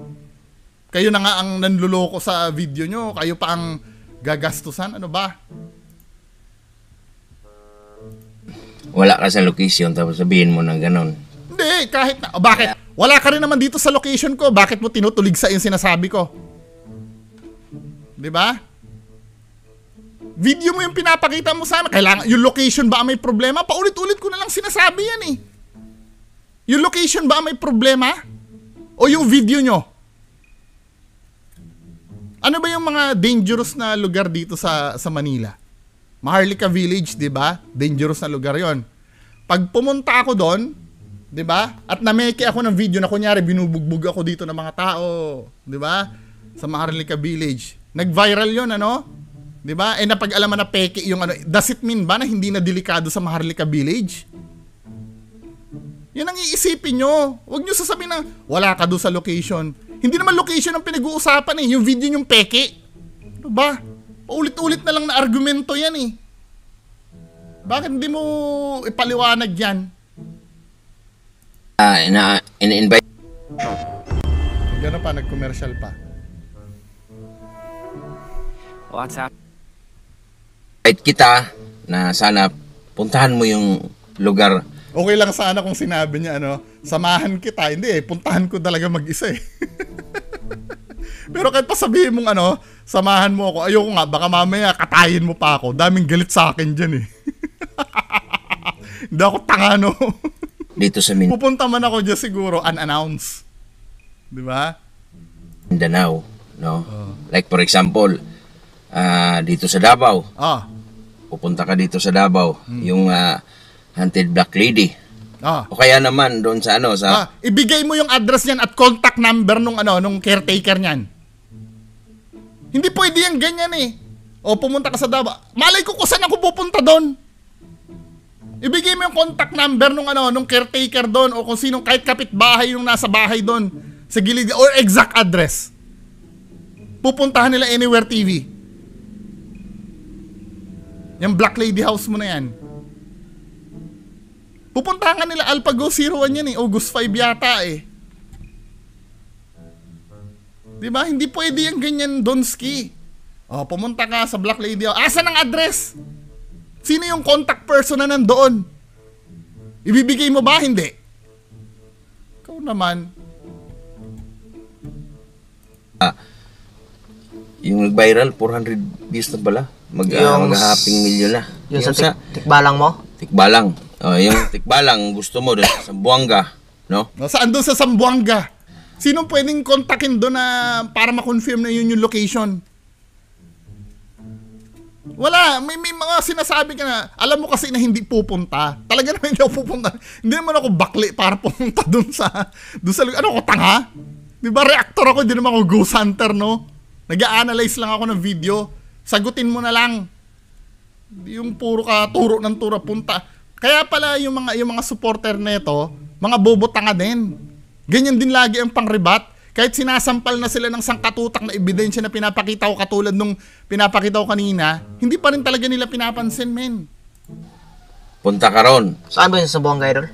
Kayo na nga ang nanluloko sa video nyo, kayo pa ang gagastusan, ano ba? Wala ka sa location tapos sabihin mo ng ganon. Hindi, kahit na. Bakit? Wala ka rin naman dito sa location ko, bakit mo tinutulig sa yung sinasabi ko? Diba? Video mo yung pinapakita mo sa amin, kailangan, yung location ba may problema? Paulit-ulit ko na lang sinasabi yan eh. Yung location ba may problema? O yung video nyo? Ano ba yung mga dangerous na lugar dito sa Manila? Maharlika Village, di ba? Dangerous na lugar yon. Pag pumunta ako doon, di ba? At nameke ako ng video na kunyari binubugbog ako dito ng mga tao, di ba? Sa Maharlika Village. Nag-viral yon, ano? Di ba? Eh napag-alaman na peke yung ano. Does it mean ba na hindi na delikado sa Maharlika Village? Yan ang iisipin nyo. Huwag nyo sasabihin na wala ka doon sa location. Hindi naman location ang pinag-uusapan eh. Yung video nyong peke. Ano ba? Paulit-ulit na lang na argumento yan eh. Bakit hindi mo ipaliwanag yan? In-invite. Gano'n pa, nag-commercial pa. WhatsApp. Invite kita na sana puntahan mo yung lugar. Okay lang sana kung sinabi niya ano, samahan kita. Hindi eh, puntahan ko talaga mag-isa eh. Pero kahit pa sabihin mong ano, samahan mo ako, ayoko nga, baka mamaya katayin mo pa ako. Daming galit sa akin dyan eh. Hindi ako tanga no. Dito sa Mindanao. Pupunta man ako dyan siguro unannounced. Di ba? Mindanao, no? Like for example, dito sa Davao. Pupunta ka dito sa Davao, yung Haunted Black Lady. O kaya naman doon sa ano sa ibigay mo yung address niyan at contact number nung ano nung caretaker niyan. Hindi pwede yan ganyan eh. O pumunta ka sa Davao. Malay ko kung saan ako pupunta doon. Ibigay mo yung contact number nung ano nung caretaker doon o kung sinong kahit kapitbahay yung nasa bahay doon Sa gilid or exact address. Pupuntahan nila Anywhere TV. Yung Black Lady House mo na yan. Pupuntahan ka nila Alpago 01 yan eh. August 5 yata eh. Diba? Hindi pwede yung ganyan, Donski. O, pumunta ka sa Black Lady House. Asan ang address? Sino yung contact person na nandoon? Ibibigay mo ba? Hindi. Ikaw naman. Yung nag-viral, 400 views na pala. Mag-happing million na. Yung sa tikbalang mo? Tikbalang. Yung tikbalang gusto mo doon sa Sambuanga, no? Saan doon sa Sambuanga? Sino pwedeng kontakin doon na para ma-confirm na yun yung location? Wala. May mga sinasabi ka na, alam mo kasi na hindi pupunta. Talaga naman hindi ako pupunta. Hindi naman ako bakli para pumunta doon sa ano ko, tanga? Diba, reactor ako, hindi naman ako ghost hunter, no? Nag-a-analyze lang ako ng video. Sagutin mo na lang. Yung puro ka, turo ng turo, punta. Kaya pala yung mga supporter nito, mga bobo tanga din. Ganyan din lagi ang pangribat. Kahit sinasampal na sila ng sangkatutak na ebidensya na pinapakita ko katulad nung pinapakita ko kanina, hindi pa rin talaga nila pinapansin, men. Punta ka ron. Saan ba yun sa Sambuanga, idol?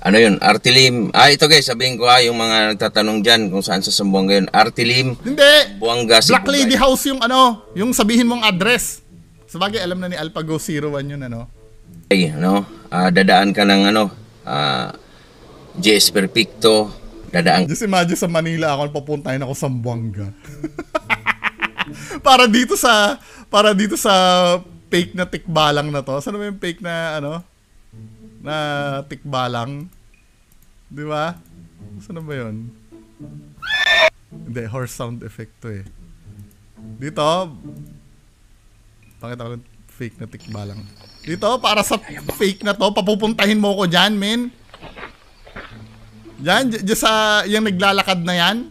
Ano yun? Artilim. Ito guys, sabihin ko yung mga nagtatanong dyan kung saan sa Sambuanga yun. Artilim. Hindi. Buanga, Black Lady House yung yung sabihin mong address. Sabagay, alam na ni Alpago 01 yun, ano? Dadaan ka ng JS Perfecto, dadaan. Just imagine sa Manila ako, papuntahin ako sa Sambuanga. para dito sa fake na tikbalang na to. Saan ba yung fake na na tikbalang? Di ba? Saan ba yun? Hindi, horse sound effect to eh. Dito, pakita ko ng fake na tikbalang. Dito, para sa fake na to, papupuntahin mo ko dyan, men. Dyan sa yung naglalakad na yan.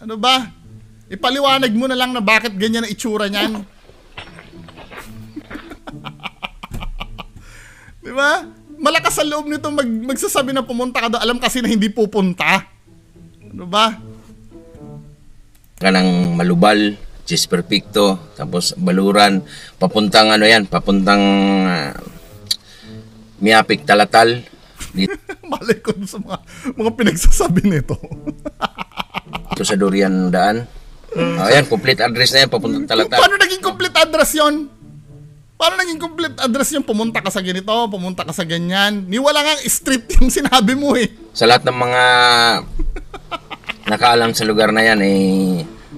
Ano ba? Ipaliwanag mo na lang na bakit ganyan ang itsura niyan. Di ba? Malakas sa loob nito magsasabi na pumunta ka doon. Alam kasi na hindi pupunta. Ano ba? Ka ng Malubal, JS Perfecto, tapos Baluran, papuntang papuntang Miapik, Talatal. Malay ko sa mga pinagsasabi nito. Ito sa Durian daan. Ayan, complete address na yan, papuntang Talatal. Paano naging complete address yon? Paano naging complete address yung pumunta ka sa ganito, pumunta ka sa ganyan? Ni wala nga street yung sinabi mo eh. Sa lahat ng mga nakaalam sa lugar na yan,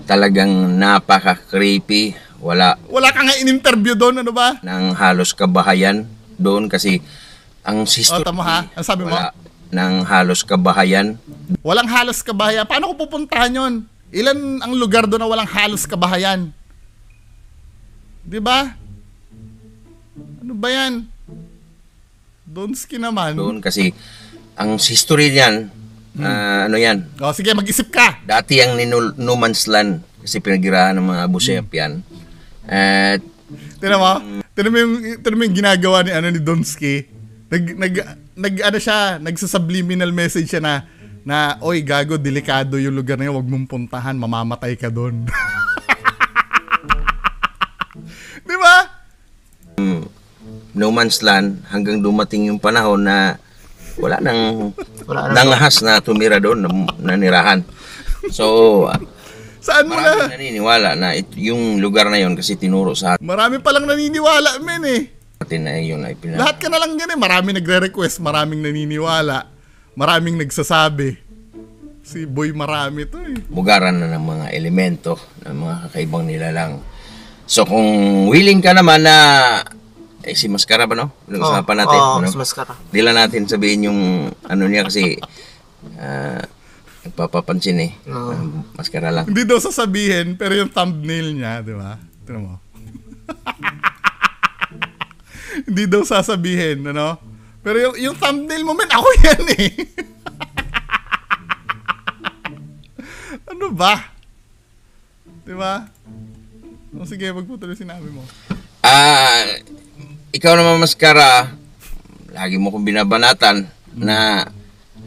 talagang napaka-creepy. Wala ka nga in-interview doon, ano ba? Nang halos kabahayan doon kasi ang history. Tama ha? Ang sabi mo? Wala nang halos kabahayan. Walang halos kabahayan. Paano ko pupuntahan yon? Ilan ang lugar doon na walang halos kabahayan? Di ba? Ano ba yan? Donski naman. Doon kasi ang history niyan, yan. Sige, mag-isip ka. Dati ang No Man's Land kasi pinagirahan ng mga Abu Sayyaf yan. At Tinan mo yung ginagawa ni Donski. Nagsa-subliminal message siya na oy gago, delikado yung lugar na yun, wag mong puntahan, mamamatay ka doon. Di ba? No Man's Land hanggang dumating yung panahon na wala nang nangahas na tumira doon, nanirahan. So, saan mo na? Marami naniniwala na yung lugar na yon kasi tinuro sa Marami palang naniniwala, men eh. atin na yun ay Lahat ka na lang yan eh. Maraming nagre-request, maraming naniniwala, maraming nagsasabi. Si Boy marami to eh. bugaran na ng mga elemento ng mga kakaibang nilalang. So, kung willing ka naman na si Mascara ba, no? Pinag-usapan natin. Si Mascara. Di lang natin sabihin yung niya kasi nagpapapansin Mascara lang. Hindi daw sasabihin, pero yung thumbnail niya, di ba? Tignan mo. Hindi daw sasabihin, ano? Pero yung thumbnail mo, men, ako yan eh. Ano ba? Di ba? Sige, magputuloy sinabi mo. Ikaw naman, Mascara, lagi mo kong binabanatan na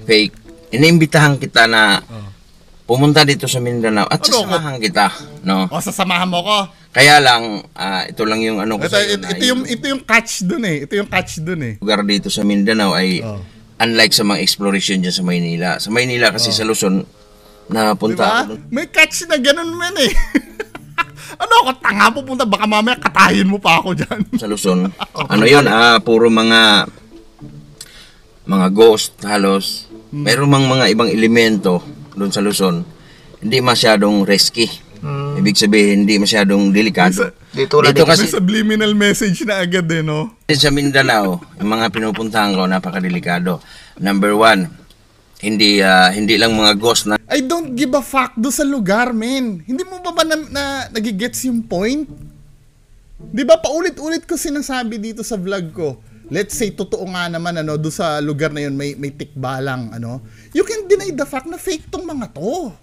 fake. Iniimbitahan kita na pumunta dito sa Mindanao at Ano, sasamahan kita, no? O, sasamahan mo ko. Kaya lang, ito lang yung ano ko sa'yo na Ito yung catch dun eh. Ito yung catch dun eh. lugar dito sa Mindanao ay Oh. unlike sa mga exploration dyan sa Maynila. Sa Maynila kasi sa Luzon, napunta Diba? ako dun. May catch na ganun man eh. Ano ako, tanga pupunta, baka mamaya katayin mo pa ako dyan. Sa Luzon. Ano yun, puro mga ghost halos. Meron mga ibang elemento doon sa Luzon. Hindi masyadong risky. Ibig sabihin, hindi masyadong delikado. Dito May kasi subliminal message na agad eh, no? sa Mindanao, yung mga pinupuntahan ko, napakadelikado. Number one, hindi lang mga ghost na I don't give a fuck do sa lugar, men. Hindi mo ba nagigets yung point? Di ba paulit-ulit ko sinasabi dito sa vlog ko, let's say totoo nga naman ano do sa lugar na yun may tikbalang ano. You can deny the fact na fake tong mga to.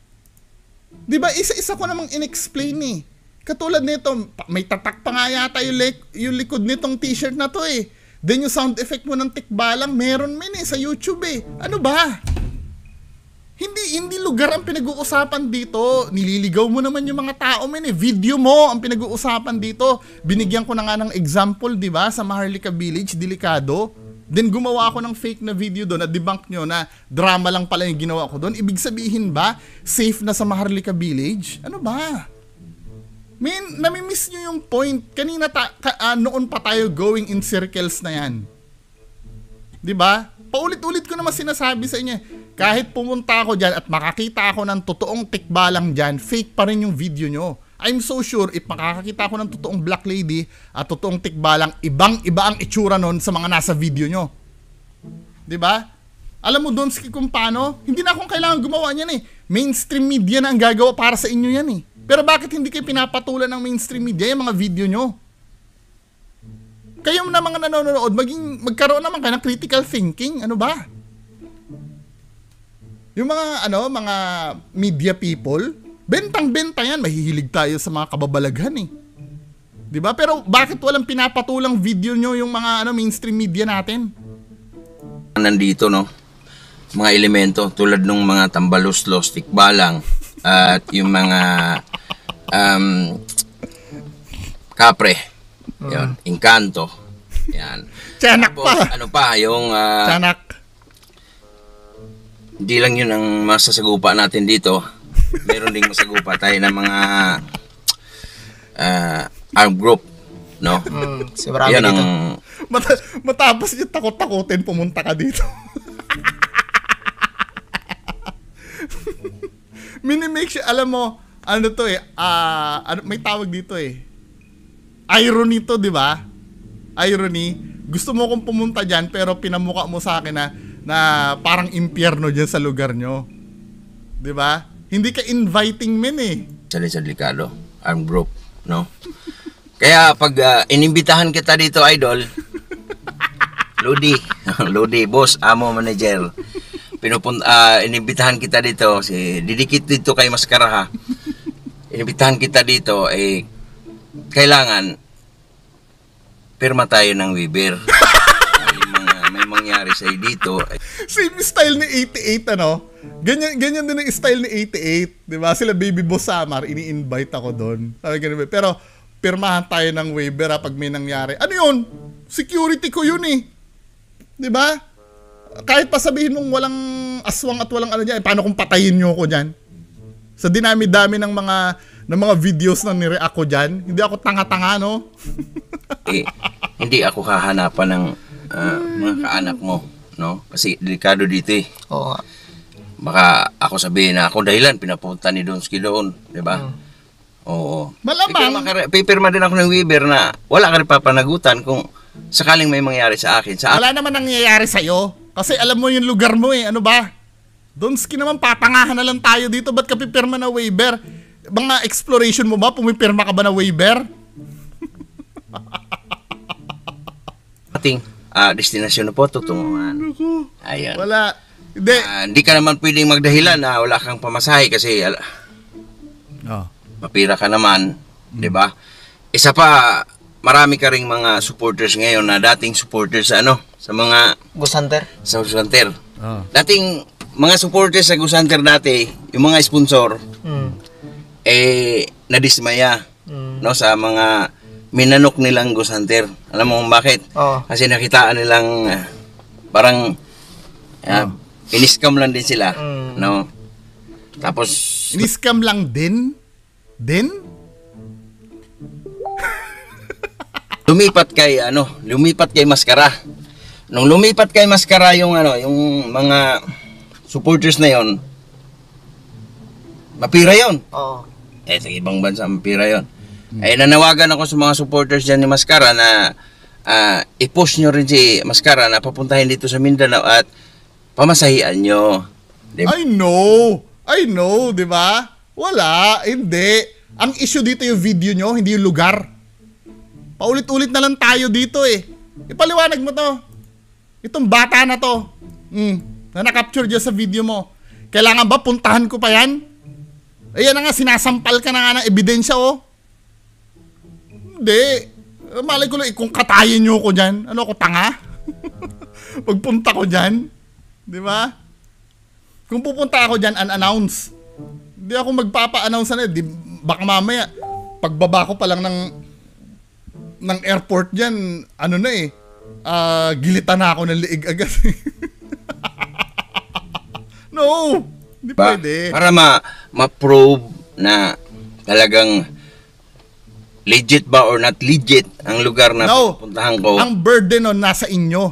Di ba isa-isa ko namang inexplain eh. Katulad nito, may tatak pa nga yata yung likod nitong t-shirt na to eh. Then yung sound effect mo ng tikbalang meron men eh sa YouTube eh. Ano ba? Hindi lugar ang pinag-uusapan dito. Nililigaw mo naman yung mga tao men eh. Video mo ang pinag-uusapan dito. Binigyan ko na nga ng example, di ba? Sa Maharlika Village, delikado. Then gumawa ako ng fake na video doon at debunk nyo na drama lang pala yung ginawa ko doon. Ibig sabihin ba, safe na sa Maharlika Village? Ano ba? Man, namimiss nyo yung point. Kanina noon pa tayo going in circles na yan. Di ba? Paulit-ulit ko naman sinasabi sa inyo. Kahit pumunta ako dyan at makakita ako ng totoong tikbalang dyan, fake pa rin yung video nyo. I'm so sure if makakakita ako ng totoong black lady at totoong tikbalang, ibang-iba ang itsura nun sa mga nasa video nyo. Diba? Alam mo doon kung paano? Hindi na akong kailangan gumawa niyan eh. Mainstream media na ang gagawa para sa inyo yan eh. Pero bakit hindi kayo pinapatulan ng mainstream media yung mga video nyo? Kayo na mga nanonood, magkaroon naman kayo ng critical thinking. Ano ba? Yung mga mga media people, bentang-benta yan, mahihilig tayo sa mga kababalaghan eh. 'Di ba? Pero bakit walang pinapatulang video nyo yung mga mainstream media natin? nandito, no? Mga elemento tulad ng mga tambaluslos, tikbalang, at yung mga kapre, yan, engkanto, yan. Tiyanak Tapos, pa. ano pa, yung Tiyanak. hindi lang yun ang masasagupa natin dito. Meron ding masagupa tayo ng mga armed group, no? Si marami Yan ang dito. Matapos yung takot-takutin, pumunta ka dito. Minimake siya, alam mo, ano to eh, may tawag dito eh. Irony to, di ba? Irony. Gusto mo kong pumunta dyan, pero pinamukha mo sa akin na parang impyerno dyan sa lugar nyo. Di ba? Hindi ka inviting men eh. sa delikado, armed group, no? Kaya pag inimbitahan kita dito, idol, Lodi, boss, amo, manager, inimbitahan kita dito, didikit dito kay Maskara, ha? Inimbitahan kita dito, kailangan pirma tayo ng Weber. May mangyari sa'yo dito. Same style ni 88, ano? Ganyan din ang style ni 88. Di ba? Sila Baby Boss Samar, ini-invite ako doon. Sabi ganun, pero pirmahan tayo ng waiver pag may nangyari. Ano yun? Security ko yun eh. Di ba? Kahit pa sabihin mong walang aswang at walang ano dyan, paano kung patayin nyo ako dyan? Sa dinami-dami ng mga videos na nireact ko dyan, hindi ako tanga-tanga, no? Hindi ako hahanapan ng mga kaanak mo, no? Kasi delikado dito eh. Oo nga. Baka ako sabihin na ako dahilan pinapunta ni Donsky doon, di ba? Oo. Malamang. Pipirma din ako ng Weber na wala ka rin papanagutan kung sakaling may mangyari sa akin. Wala naman nangyayari sa'yo. Kasi alam mo yung lugar mo eh. Ano ba? Donsky naman, papangahan na lang tayo dito. Ba't ka pipirma na waiver? Mga exploration mo ba? Pumipirma ka ba na waiver? Ating destinasyon na po, tutunguhan. Ayan. Wala. Hindi. Hindi ka naman pwedeng magdahilan na wala kang pamasahe kasi mapira ka naman, di ba? Isa pa, marami ka ring mga supporters ngayon na dating supporters sa sa mga Ghost Hunter. sa Ghost Hunter. Oh. Dating mga supporters sa Ghost Hunter dati, yung mga sponsor, nadismaya, no, sa mga minanok nilang Ghost Hunter. Alam mo kung bakit? Kasi nakitaan nilang parang in-scam lang din sila, no? Tapos in-scam lang din? lumipat kay Maskara. Nung lumipat kay Maskara yung mga supporters na yon, mapira yon. Sa ibang bansa mapira yon. Nanawagan ako sa mga supporters dyan ni Maskara na i-push nyo rin si Maskara na papuntahin dito sa Mindanao at pamasahian nyo. Diba? I know, di ba? Wala, hindi. Ang issue dito yung video nyo, hindi yung lugar. Paulit-ulit na lang tayo dito eh. Ipaliwanag mo to. Itong bata na to, na na-capture dyan sa video mo. Kailangan ba puntahan ko pa yan? Ayan na nga, sinasampal ka na nga ng ebidensya oh. Hindi. Malay ko lang, kung katayin nyo ko dyan, ano ako, tanga? Pagpunta ko dyan, di ba? Kung pupunta ako dyan, unannounced. Hindi ako magpapa-announce na, baka mamaya, pagbaba ko pa lang ng airport dyan, ano na eh, gilitan na ako ng liig agad. No, hindi pwede. Para ma-prove na talagang legit ba or not legit ang lugar na pupuntahan ko. Ang burden nun nasa inyo.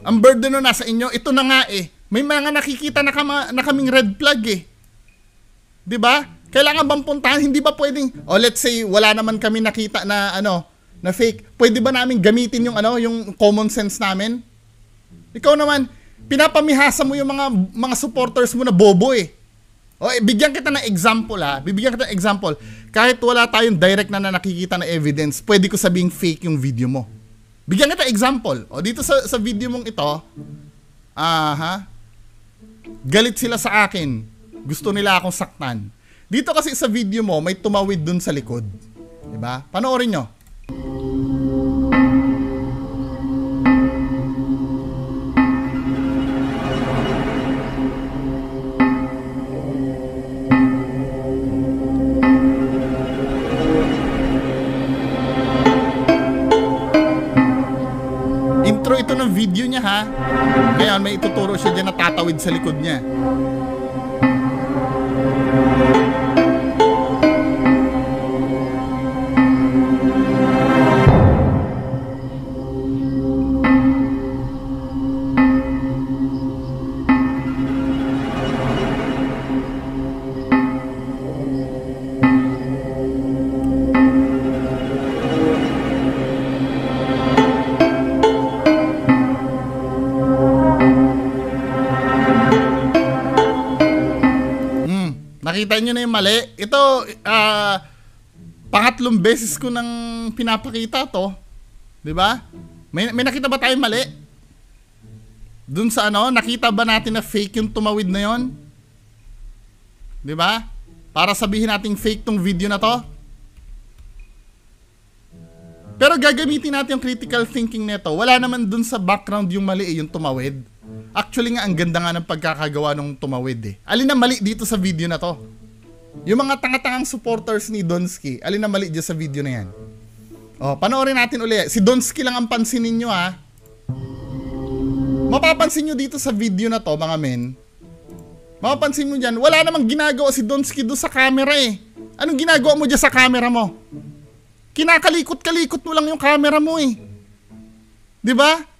Ang burden nun nasa inyo. Ito na nga eh. May mga nakikita na kaming red flag eh. 'Di ba? Kailangan bang puntahan? Hindi ba pwedeng, let's say wala naman kami nakita na na fake. Pwede ba namin gamitin yung common sense namin? Ikaw naman, pinapamihasa mo yung mga supporters mo na bobo eh. Bigyan kita ng example ha. Bibigyan kita ng example. Kahit wala tayong direct na nakikita na evidence, pwede ko sabing fake yung video mo. Bigyan kita example. Dito sa video mong ito, galit sila sa akin. Gusto nila akong saktan. Dito kasi sa video mo, may tumawid dun sa likod. Diba? Panoorin nyo. Intro ito ng video niya ha. Ngayon may ituturo siya dyan na tatawid sa likod niya. Nakita nyo na yung mali. Ito, pangatlong beses ko nang pinapakita to. Diba? May nakita ba tayong mali? Dun sa nakita ba natin na fake yung tumawid na yon? Diba? Para sabihin natin fake tong video na to. Pero gagamitin natin yung critical thinking nito. Wala naman dun sa background yung mali yung tumawid. Actually nga, ang ganda nga ng pagkakagawa ng tumawid eh. Alin na mali dito sa video na to? Yung mga tanga-tangang supporters ni Donsky, alin na mali dyan sa video na yan? Panoorin natin ulit. Si Donsky lang ang pansinin nyo ha. Mapapansin nyo dito sa video na to, mga men. Mapapansin mo dyan, wala namang ginagawa si Donsky doon sa camera eh. Anong ginagawa mo dyan sa camera mo? Kinakalikot-kalikot mo lang yung camera mo eh. Diba?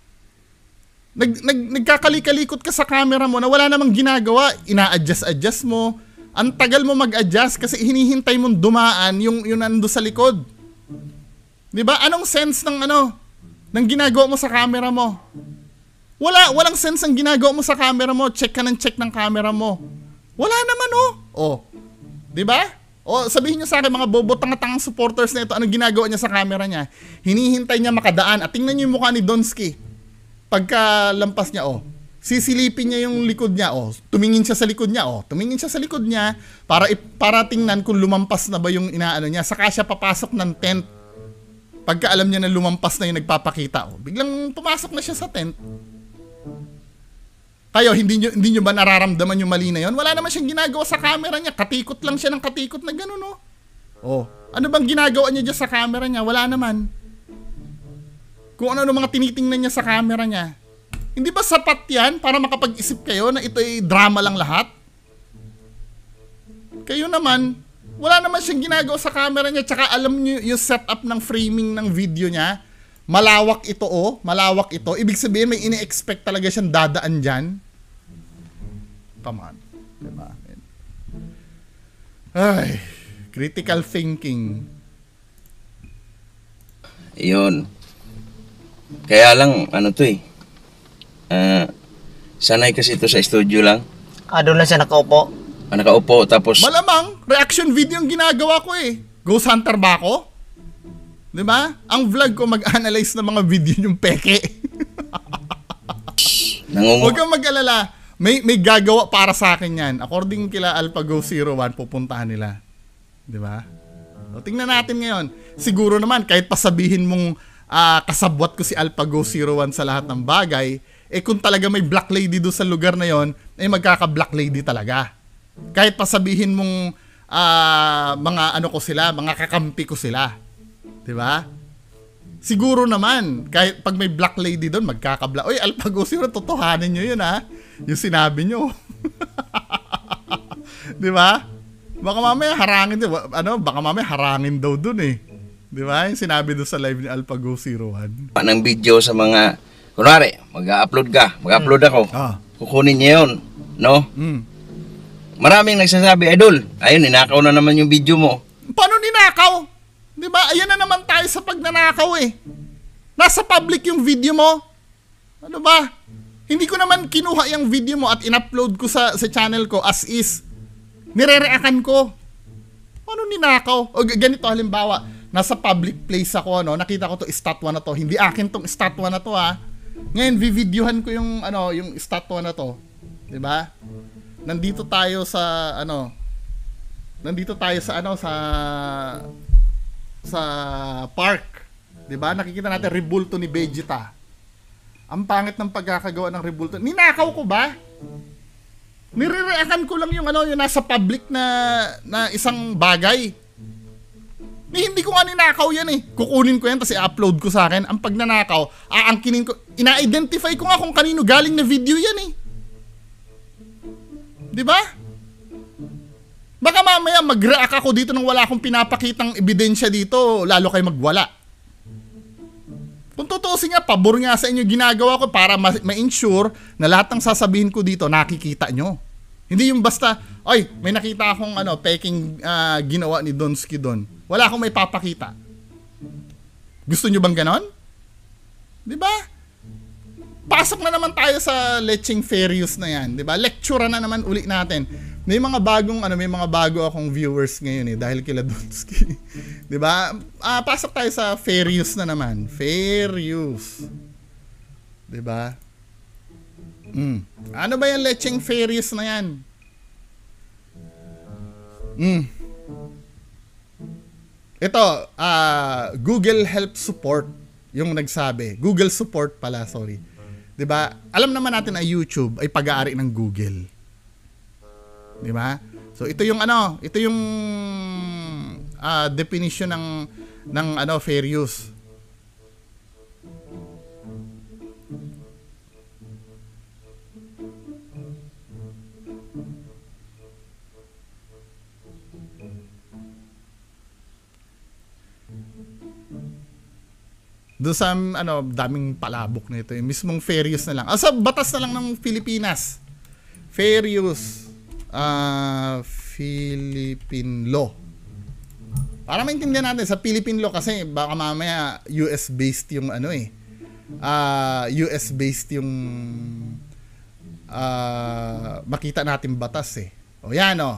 Nagkakalikot ka sa camera mo na wala namang ginagawa, ina-adjust mo. Ang tagal mo mag-adjust kasi hinihintay mong dumaan yung nando sa likod. 'Di ba? Anong sense ng ng ginagawa mo sa camera mo? Walang sense ang ginagawa mo sa camera mo. Check ka ng check ng camera mo. Wala naman 'Di ba? Sabihin niyo sa akin mga bobo tanga-tangang supporters na ito, anong ginagawa niya sa camera niya? Hinihintay niya makadaan. At tingnan niyo yung mukha ni Donsky. Pagka lampas niya, sisilipin niya yung likod niya, tumingin siya sa likod niya, tumingin siya sa likod niya para tingnan kung lumampas na ba yung inaano niya. Saka siya papasok ng tent. Pagka alam niya na lumampas na yung nagpapakita, biglang pumasok na siya sa tent. Kayo, hindi nyo ba nararamdaman yung mali na yun? Wala naman siyang ginagawa sa camera niya. Katikot lang siya ng katikot na gano'n, no? Oh, ano bang ginagawa niya dyan sa camera niya? Wala naman. Kung ano mga tinitingnan niya sa camera niya. Hindi ba sapat yan para makapag-isip kayo na ito ay drama lang lahat? Kayo naman, wala naman siyang ginagawa sa camera niya. Tsaka alam niyo yung setup ng framing ng video niya. Malawak ito, oh. Malawak ito. Ibig sabihin, may ini-expect talaga siyang dadaan dyan. Come on. Diba? Ay, critical thinking. Yun. Kaya lang, ano to eh. Sanay kasi ito sa studio lang. Doon lang siya nakaupo. Nakaupo, tapos... Malamang, reaction video yung ginagawa ko eh. Ghost Hunter ba ako? Diba? Ang vlog ko mag-analyze ng mga video yung peke. Huwag kang mag-alala. May gagawa para sa akin yan. According kila AlphaGo 01, pupuntahan nila. Diba? So, tingnan natin ngayon. Siguro naman, kahit pasabihin mong kasabwat ko si AlphaGo 01 sa lahat ng bagay, kung talaga may black lady doon sa lugar na yon, magkaka-black lady talaga. Kahit pasabihin mong mga ano ko sila, mga kakampi ko sila. Diba? Siguro naman, kahit pag may black lady doon, magkaka-black. Oy, AlphaGo 01, totohanin nyo yun ha. Yung sinabi nyo. Diba? Baka mamaya harangin din. Baka mamaya harangin daw doon eh. Diba? Yung sinabi doon sa live ni AlphaGo 01. Ng video sa mga, kunwari, mag-upload ka, mag-upload ako. Kukunin niya yun, no? Maraming nagsasabi, idol, ayun, ninakaw na naman yung video mo. Paano ninakaw? Diba? Ayan na naman tayo sa pagnanakaw eh. Nasa public yung video mo. Ano ba? Hindi ko naman kinuha yung video mo at in-upload ko sa channel ko as is. Nire-reakan ko. Paano ninakaw? O ganito halimbawa, nasa public place ako, no? Nakita ko to estatwa na to. Hindi akin tong estatwa na to, ha. Ngayon, videohan ko yung yung estatwa na to. 'Di ba? Nandito tayo sa sa park. 'Di ba? Nakikita natin rebulto ni Vegeta. Ang pangit ng pagkakagawa ng rebulto. Ninakaw ko ba? Nire-reakan ko lang yung yung nasa public na isang bagay. Hindi ko nga ninakaw yan eh. Kukunin ko yan tapos i-upload ko sa akin. Ang pagnanakaw, aangkinin ko. Ina-identify ko nga kung kanino galing na video yan eh. Diba? Baka mamaya mag-react ako dito nang wala akong pinapakitang ebidensya dito, lalo kayo magwala. Kung tutusin nga, pabor nga sa inyo ginagawa ko para ma-ensure na lahat ng sasabihin ko dito nakikita nyo. Hindi yung basta, ay, may nakita akong peking ginawa ni Donsky doon. Wala akong may papakita. Gusto nyo bang ganon? Diba? Pasok na naman tayo sa Lecheng Ferius na yan. Diba? Lecture na naman uli natin. May mga bago akong viewers ngayon eh, dahil kila Donsky. Diba? Pasok tayo sa Ferius na naman. Ferius. Diba? Ano ba yung Lecheng Ferius na yan? Ito, Google Help Support yung nagsabi. Google Support pala, sorry. 'Di ba? Alam naman natin na YouTube ay pag-aari ng Google. 'Di ba? So ito yung definition ng fair use. Doon sa daming palabok na ito. Mismong fair use na lang. Sa batas na lang ng Pilipinas. Fair use. Philippine law. Para maintindihan natin sa Philippine law kasi baka mamaya US based yung US based yung makita natin batas eh. O yan o.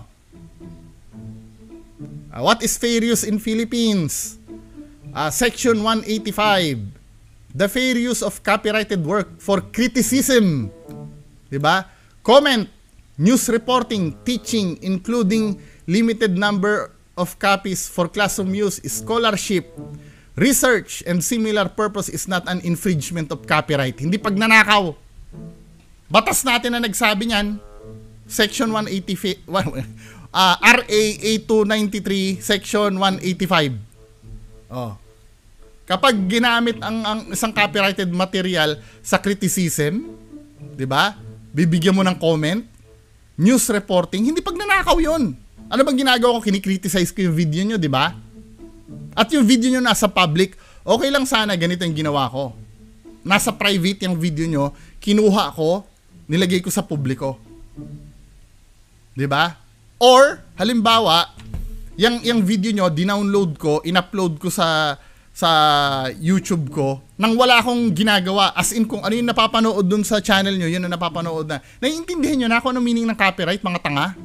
What is fair use in Philippines? Section 185, the fair use of copyrighted work for criticism, diba? Comment, news reporting, teaching, including limited number of copies for classroom use, scholarship, research, and similar purpose is not an infringement of copyright. Hindi pagnanakaw. Batas natin na nagsabi niyan, Section 180, RA 8293, Section 185. Oh. Kapag ginamit ang isang copyrighted material sa criticism, 'di ba? Bibigyan mo ng comment, news reporting, hindi pagnanakaw 'yon. Ano bang ginagawa ko? Kinikriticize ko yung video nyo, 'di ba? At yung video nyo nasa public, okay lang sana ganito yung ginawa ko. Nasa private yung video nyo, kinuha ko, nilagay ko sa publiko. 'Di ba? Or halimbawa, yung video nyo dinownload ko, in-upload ko sa YouTube ko nang wala akong ginagawa, as in kung ano yung napapanood dun sa channel nyo, yun ang napapanood na. Naiintindihan nyo na kung ano meaning ng copyright, mga tanga?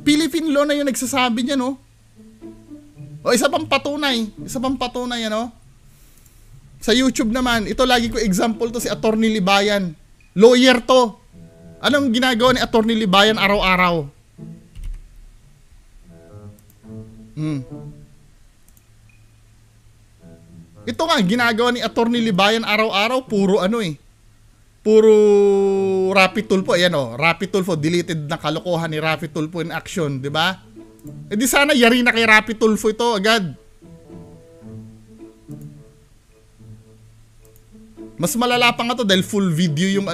Philippine law na yung nagsasabi niya, no? O isa pang patunay, ano? Sa YouTube naman, ito lagi ko example to, si Attorney Libayan. Lawyer to. Anong ginagawa ni Attorney Libayan araw-araw? Ito nga, ginagawa ni Attorney Libayan araw-araw, puro puro Rapi Tulfo. Ayan Rapi Tulfo, deleted na kalokohan ni Rapi Tulfo in action, di ba? E di sana yari na kay Rapi Tulfo ito agad. Mas malala pa nga to dahil full video yung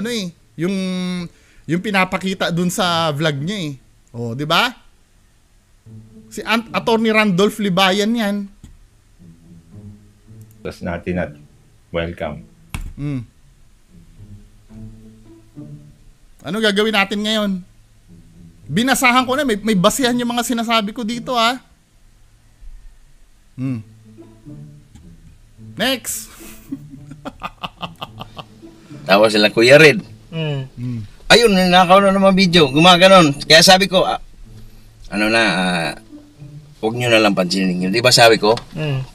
yung pinapakita dun sa vlog niya . Oh, di ba? Si Attorney Randolph Libayan yan. Plus natin at welcome. Ano gagawin natin ngayon? Binasahan ko na, may basihan yung mga sinasabi ko dito, ha. Next. Tawa sila Kuya Red. Ayun, ninakaw na naman video. Gumaganon. Kaya sabi ko, huwag nyo na lang pansinin yun. Di ba sabi ko,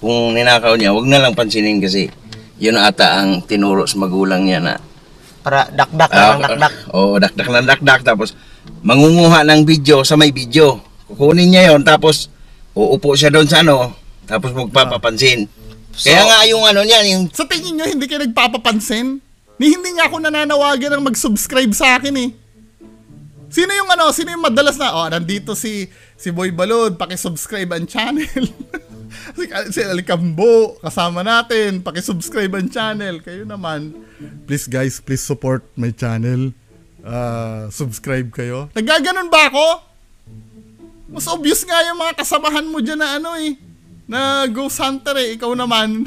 kung ninakaw niya, huwag na lang pansinin kasi yun ata ang tinuro sa magulang niya na Para dakdak ng dakdak. Oo, dakdak ng dakdak. Tapos, mangunguha ng video sa may video. Kukunin niya yon tapos, uupo siya doon sa tapos magpapapansin. Kaya nga yung niyan, yung... Sa tingin nyo, hindi kayo nagpapapansin? Hindi nga ako nananawagan ng mag-subscribe sa akin Sino yung madalas na, nandito si Boy Balod, paki-subscribe ang channel. Si Alicambo, kasama natin, paki-subscribe ang channel. Kayo naman, please guys, please support my channel. Subscribe kayo. Nagaganon ba ako? Mas obvious nga yung mga kasamahan mo dyan na na Ghost Hunter ikaw naman.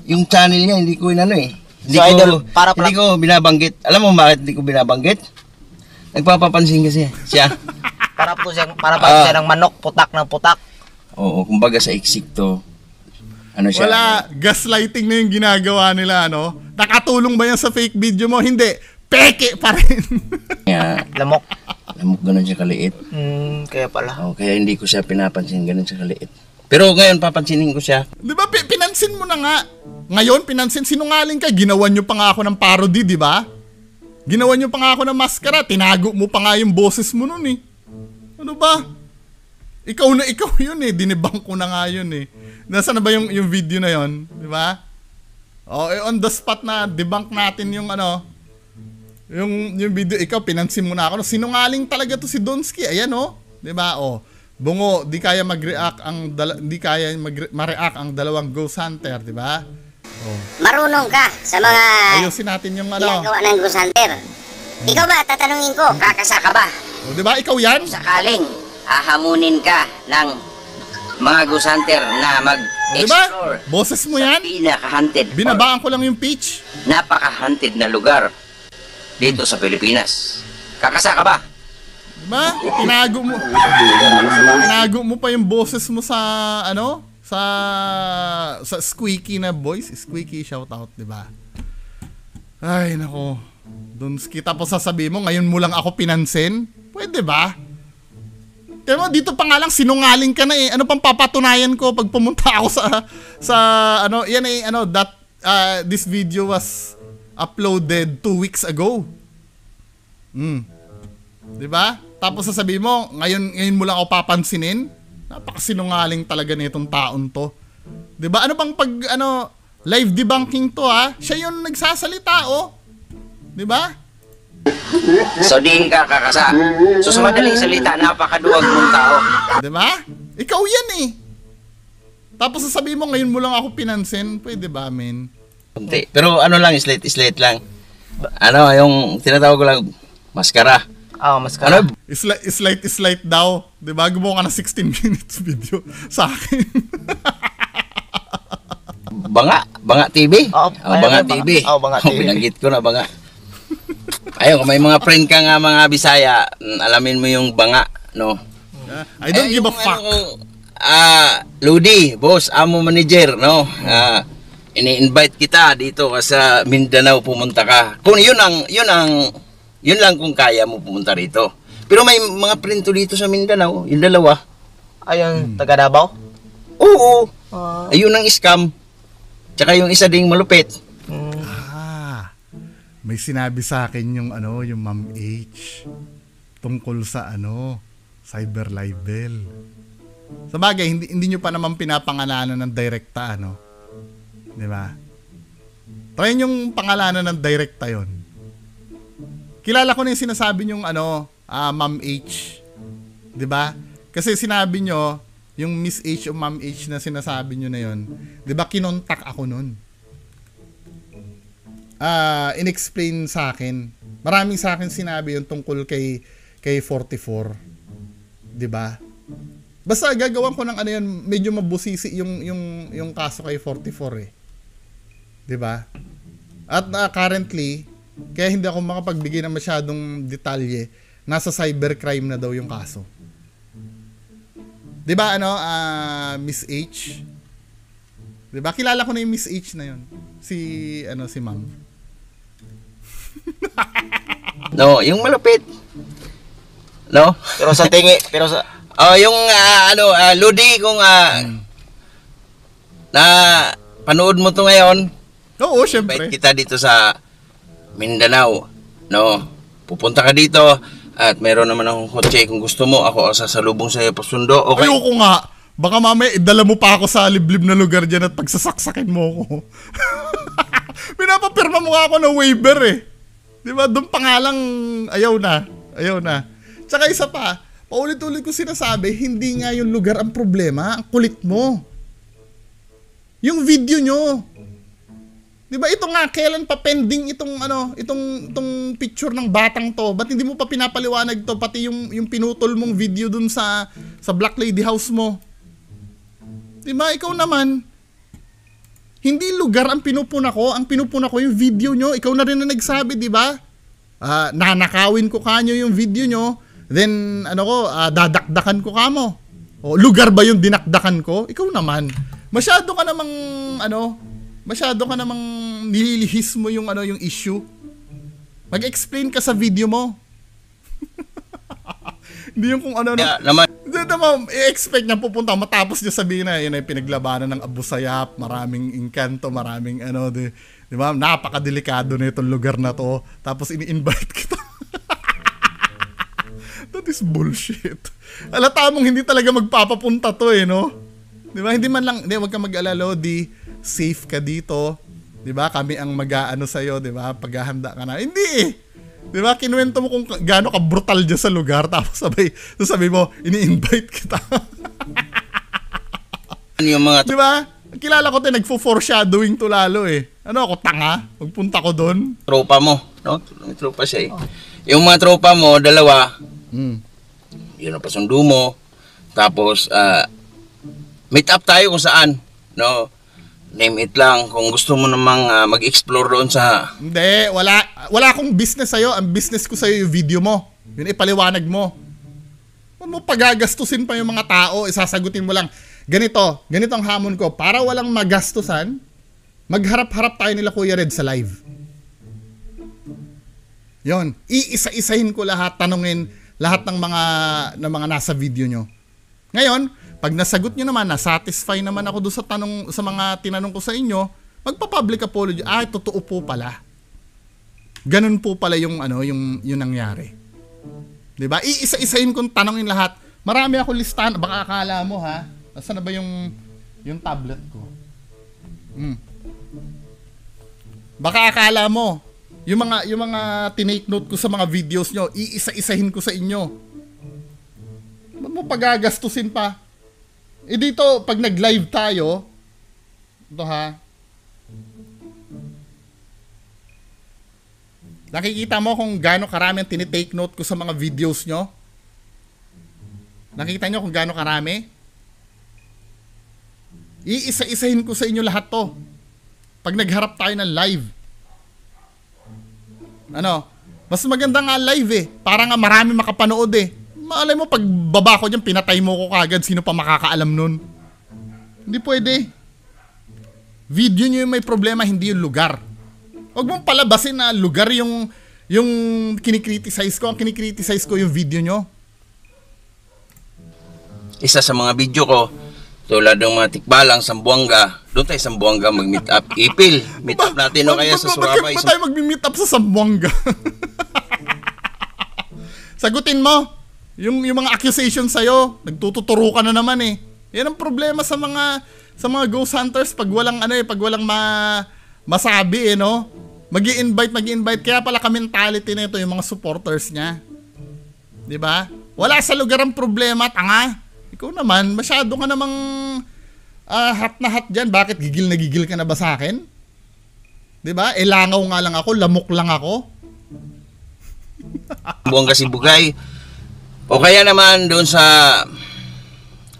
Yung channel niya, hindi ko Hindi So, ko, idol, hindi ko binabanggit. Alam mo bakit hindi ko binabanggit? Nagpapapansin kasi siya. Para siya ng manok, putak ng putak. Oo, kumbaga sa eksikto. Siya? Wala, gaslighting na yung ginagawa nila, Nakatulong ba yan sa fake video mo? Hindi. Peke pa rin. Lamok. Lamok ganun siya kaliit. Kaya pala. Kaya hindi ko siya pinapansin ganun siya kaliit. Pero ngayon papansinin ko siya. Di ba, pinansin mo na nga. Ngayon, sinungaling ka. Ginawan nyo pa nga ako ng parody, di ba? Ginawan nyo pa nga ako ng maskara. Tinago mo pa nga yung boses mo nun Ano ba? Ikaw na ikaw yun Dinibang ko na nga yun Nasaan na ba yung video na yun? Di ba? On the spot na debunk natin yung yung video. Ikaw, pinansin mo na ako. Sinungaling talaga to si Donsky. Ayan Di ba? Bungo, di kaya mag-react ma-react ang dalawang Ghost Hunter, di ba? Marunong ka sa mga ayusin natin yung ginagawa ng Ghost Hunter. Ikaw ba, tatanungin ko, kakasa ka ba? Di ba? Ikaw yan? Sakaling hahamunin ka ng mga Ghost Hunter na mag-explore Boses mo yan? pinaka-hunted Binabaan ko lang yung pitch. napaka-hunted na lugar dito sa Pilipinas. Kakasa ka ba? Diba? Tinago mo pa yung boses mo sa sa squeaky na voice. Squeaky, shoutout, diba? Ay, nako. Donsky, tapos sasabihin mo, ngayon mo lang ako pinansin? Pwede ba? Kaya mo, dito pa nga lang sinungaling ka na Ano pang papatunayan ko pag pumunta ako sa yan this video was uploaded 2 weeks ago. Diba? Tapos sasabihin mo, ngayon mo lang ako papansinin? Napakasinungaling talaga nitong taon to. Diba? Ano bang live debunking to Siya yung nagsasalita Diba? So di ka kakasa. So sa madaling salita, napakaduwag mong tao. Di ba? Ikaw yan eh. Tapos sasabihin mo, ngayon mo lang ako pinansin. Pwede ba, men? Kunti. Pero ano lang, slight lang. Ano, yung tinatawag ko lang, maskara. Maskara. Ano? Slight daw. Di ba? Gumawa ka na 16 minutes video sa akin. Banga TV. Banga TV. Banga TV. Binanggit ko na Banga. Ayun, kung may mga friend ka nga mga Bisaya, alamin mo yung Banga, no? I don't give a fuck. Ludi, boss, amo manager, no? Ini-invite kita dito sa Mindanao, pumunta ka. Kung yun lang kung kaya mo pumunta rito. Pero may mga friend to dito sa Mindanao, yung dalawa. Ayun, taga Davao? Oo. Ayun ang scam. Tsaka yung isa ding malupit. May sinabi sa akin yung yung Ma'am H tungkol sa cyber libel. Sa bagay, hindi nyo pa naman pinapangalanan ng direkta, 'di ba? Try yung pangalanan ng direkta 'yon. Kilala ko na yung sinasabi yung Ma'am H. 'Di ba? Kasi sinabi nyo, yung Miss H o Ma'am H na sinasabi nyo na 'yon, 'di ba kinontak ako noon? In-explain sa akin. Maraming sa akin sinabi yung tungkol kay 44. 'Di ba? Basta gagawin ko ng yan, medyo mabusisi yung kaso kay 44 eh. 'Di ba? At currently, kaya hindi ako makapagbigay ng masyadong detalye, nasa cybercrime na daw yung kaso. 'Di ba Miss H? 'Di ba? Kilala ko na yung Miss H na 'yon. Si Ma'am. No, yung malupit. No? Pero sa tingi, yung Ludi, kung na panood mo to ngayon. Oo, syempre. Bait kita dito sa Mindanao. No? Pupunta ka dito at meron naman akong kotse. Kung gusto mo, ako sasalubong sa iyo pasundo. Okay? Ayoko nga. Baka mamaya idala mo pa ako sa liblib na lugar dyan at pagsasaksakin mo ako. Pinapapirma mo nga ako ng waiver eh. Di ba? Doon pa nga lang ayaw na. Tsaka isa pa, paulit-ulit ko sinasabi, hindi nga yung lugar ang problema, ang kulit mo. Yung video nyo. Di ba ito nga, kailan pa pending itong picture ng batang to? Ba't hindi mo pa pinapaliwanag to? Pati yung pinutol mong video dun sa Black Lady House mo. Di ba? Ikaw naman, hindi lugar ang pinupuna ko. Ang pinupuna ko yung video nyo. Ikaw na rin na nagsabi, di ba? Nanakawin ko kanyo yung video nyo. Then, dadakdakan ko kamo. O, lugar ba yung dinakdakan ko? Ikaw naman. Masyado ka namang nililihis mo yung issue. Mag-explain ka sa video mo. Hindi yung kung naman. I-expect niya pupunta matapos niya sabihin na yun ay pinaglabanan ng Abu Sayyaf, maraming engkanto, maraming di ba? Napakadelikado na itong lugar na to. Tapos ini-invite kita. That is bullshit. Alata mong hindi talaga magpapapunta to no? Di ba? Wag ka mag-alala, safe ka dito. Di ba? Kami ang mag-aano sa'yo, di ba? Paghahanda ka na. Hindi eh. Di ba? Kinuwento mo kung gaano ka brutal dyan sa lugar, tapos sabi mo, ini-invite kita. Yung mga di ba? Kilala ko nagfo-foreshadowing to lalo eh. Ako, tanga? Magpunta ko doon. Tropa mo, no? May tropa siya eh. Yung mga tropa mo, dalawa, yun ang pasundo mo. Tapos, meet up tayo kung saan, no? Name it lang kung gusto mo namang mag-explore doon sa... Hindi, wala akong business sa'yo. Ang business ko sa'yo yung video mo. Yun ipaliwanag mo. Huwag mo pagagastusin pa yung mga tao, isasagutin mo lang. Ganito ang hamon ko. Para walang magastusan, magharap-harap tayo nila Kuya Red sa live. Yun, iisa-isahin ko lahat, tanungin lahat ng mga nasa video nyo. Ngayon, pag nasagot nyo naman, na-satisfy naman ako doon sa mga tinanong ko sa inyo, magpa-public apology. Totoo po pala. Ganun po pala yung nangyari. 'Di ba? Iisa-isahin kong tanongin lahat. Marami ako listahan, baka akala mo Nasaan na ba yung tablet ko? Baka akala mo yung mga tinake note ko sa mga videos nyo, iisa-isahin ko sa inyo. Ba't mo pagagastusin pa? Eh dito, pag nag-live tayo, ito ha, nakikita mo kung gaano karami ang tinitake note ko sa mga videos nyo? Nakita nyo kung gaano karami? Iisa-isahin ko sa inyo lahat to. Pag nagharap tayo ng live. Ano? Mas maganda nga live eh. Para nga marami makapanood eh. Malay mo pag baba ko dyan, pinatay mo ko kagad. Sino pa makakaalam nun? Hindi pwede. Video nyo yung may problema, hindi yung lugar. Huwag mong palabasin na lugar yung kinikriticize ko. Ang kinikriticize ko yung video nyo. Isa sa mga video ko, tulad ng mga tikbalang, Sambuanga, doon tayo Sambuanga mag-meet up. Ipil, meet up natin o kaya sa Surabaya. Bakit ba tayo mag-meet up sa Sambuanga? Sagutin mo. Yung mga accusation sa'yo, nagtututuro ka na naman eh. Yan ang problema sa mga ghost hunters pag walang masabi eh, no? Magi-invite. Kaya pala ka mentality na ito, yung mga supporters niya. 'Di ba? Wala sa lugar ang problema, tanga. Ikaw naman, masyado ka namang hat na hat dyan. Bakit gigil na gigil ka na ba sa akin? 'Di ba? Langaw nga lang ako, lamok lang ako. Buong kasi Bugay. O kaya naman doon sa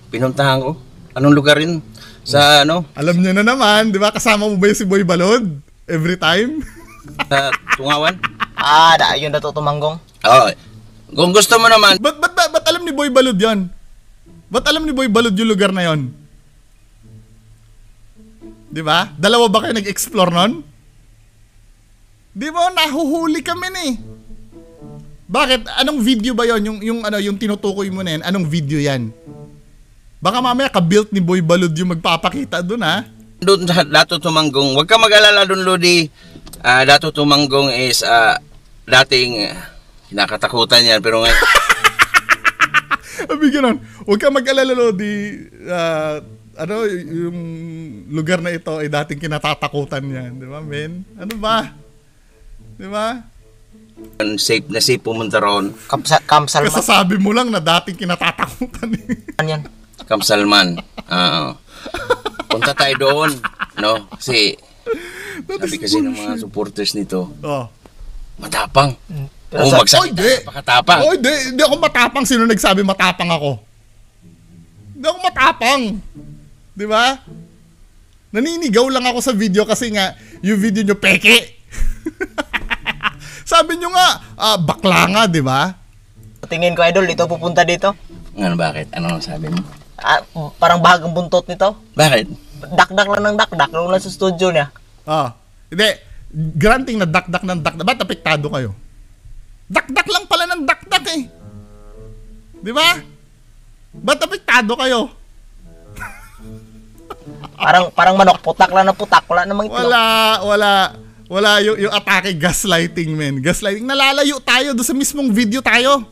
pinuntahan ko. Anong lugar rin? Sa ano? Alam niyo na naman, 'di ba? Kasama mo ba yung si Boy Balod? Every time? Sa Tungawan? Yun na to tumanggong. Oo. Kung gusto mo naman. Ba't alam ni Boy Balod yan? Ba't alam ni Boy Balod yung lugar na yon? 'Di ba? Dalawa ba kayo nag-explore nun? 'Di ba? Nahuhuli kami ni. Bakit? Anong video ba yon? Yung tinutukoy mo na yan, anong video yan? Baka mamaya ka-built ni Boy Balod yung magpapakita doon ha? Doon sa Dato Tumanggong, huwag ka mag-alala doon, Lodi. Dato Tumanggong is dating kinakatakutan yan, pero ngayon... Sabi ganun, huwag ka mag-alala, Lodi. Yung lugar na ito ay dating kinatatakutan yan. Di ba, men? Ano ba? Di ba? Safe na safe pumunta roon. Kamsalman. Kasasabi mo lang na dating kinatatakutan. Yan. Kamsalman. Punta tayo doon. No? Kasi, sabi kasi ng mga supporters nito, matapang. Pakatapang. Hindi ako matapang. Sino nagsabi matapang ako? Hindi ako matapang. Di ba? Naninigaw lang ako sa video kasi nga, yung video nyo peke. Sabi nyo nga, bakla nga, di ba? Tingin ko, idol, ito pupunta dito. Ano, bakit? Ano sabi mo? Parang bahagang buntot nito. Bakit? Dakdak lang ng dakdak. Nung nasa studio niya. Hindi. Granting na dakdak ng dakdak. Ba't apektado kayo? Dakdak lang pala ng dakdak eh. Di ba? Ba't apektado kayo? Parang manok, putak lang na putak. Wala namang itlog. Wala yung atake, gaslighting, men. Gaslighting. Nalalayo tayo doon sa mismong video tayo.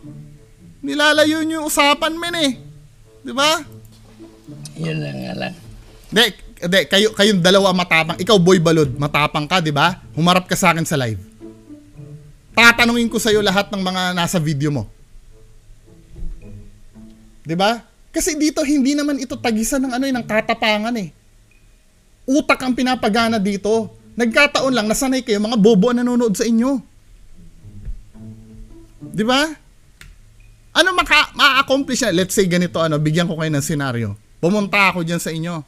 Nilalayo nyo yung usapan, men eh. Di ba? Yun lang nga lang. Hindi, kayong dalawa matapang. Ikaw, Boy Balod, matapang ka, di ba? Humarap ka sa akin sa live. Tatanungin ko sa'yo lahat ng mga nasa video mo. Di ba? Kasi dito, hindi naman ito tagisan ng katapangan eh. Utak ang pinapagana dito. Nagkataon lang, nasanay kayo, mga bobo ang nanonood sa inyo. Di ba? Ano ma-accomplish na? Let's say ganito, bigyan ko kayo ng senaryo. Pumunta ako dyan sa inyo.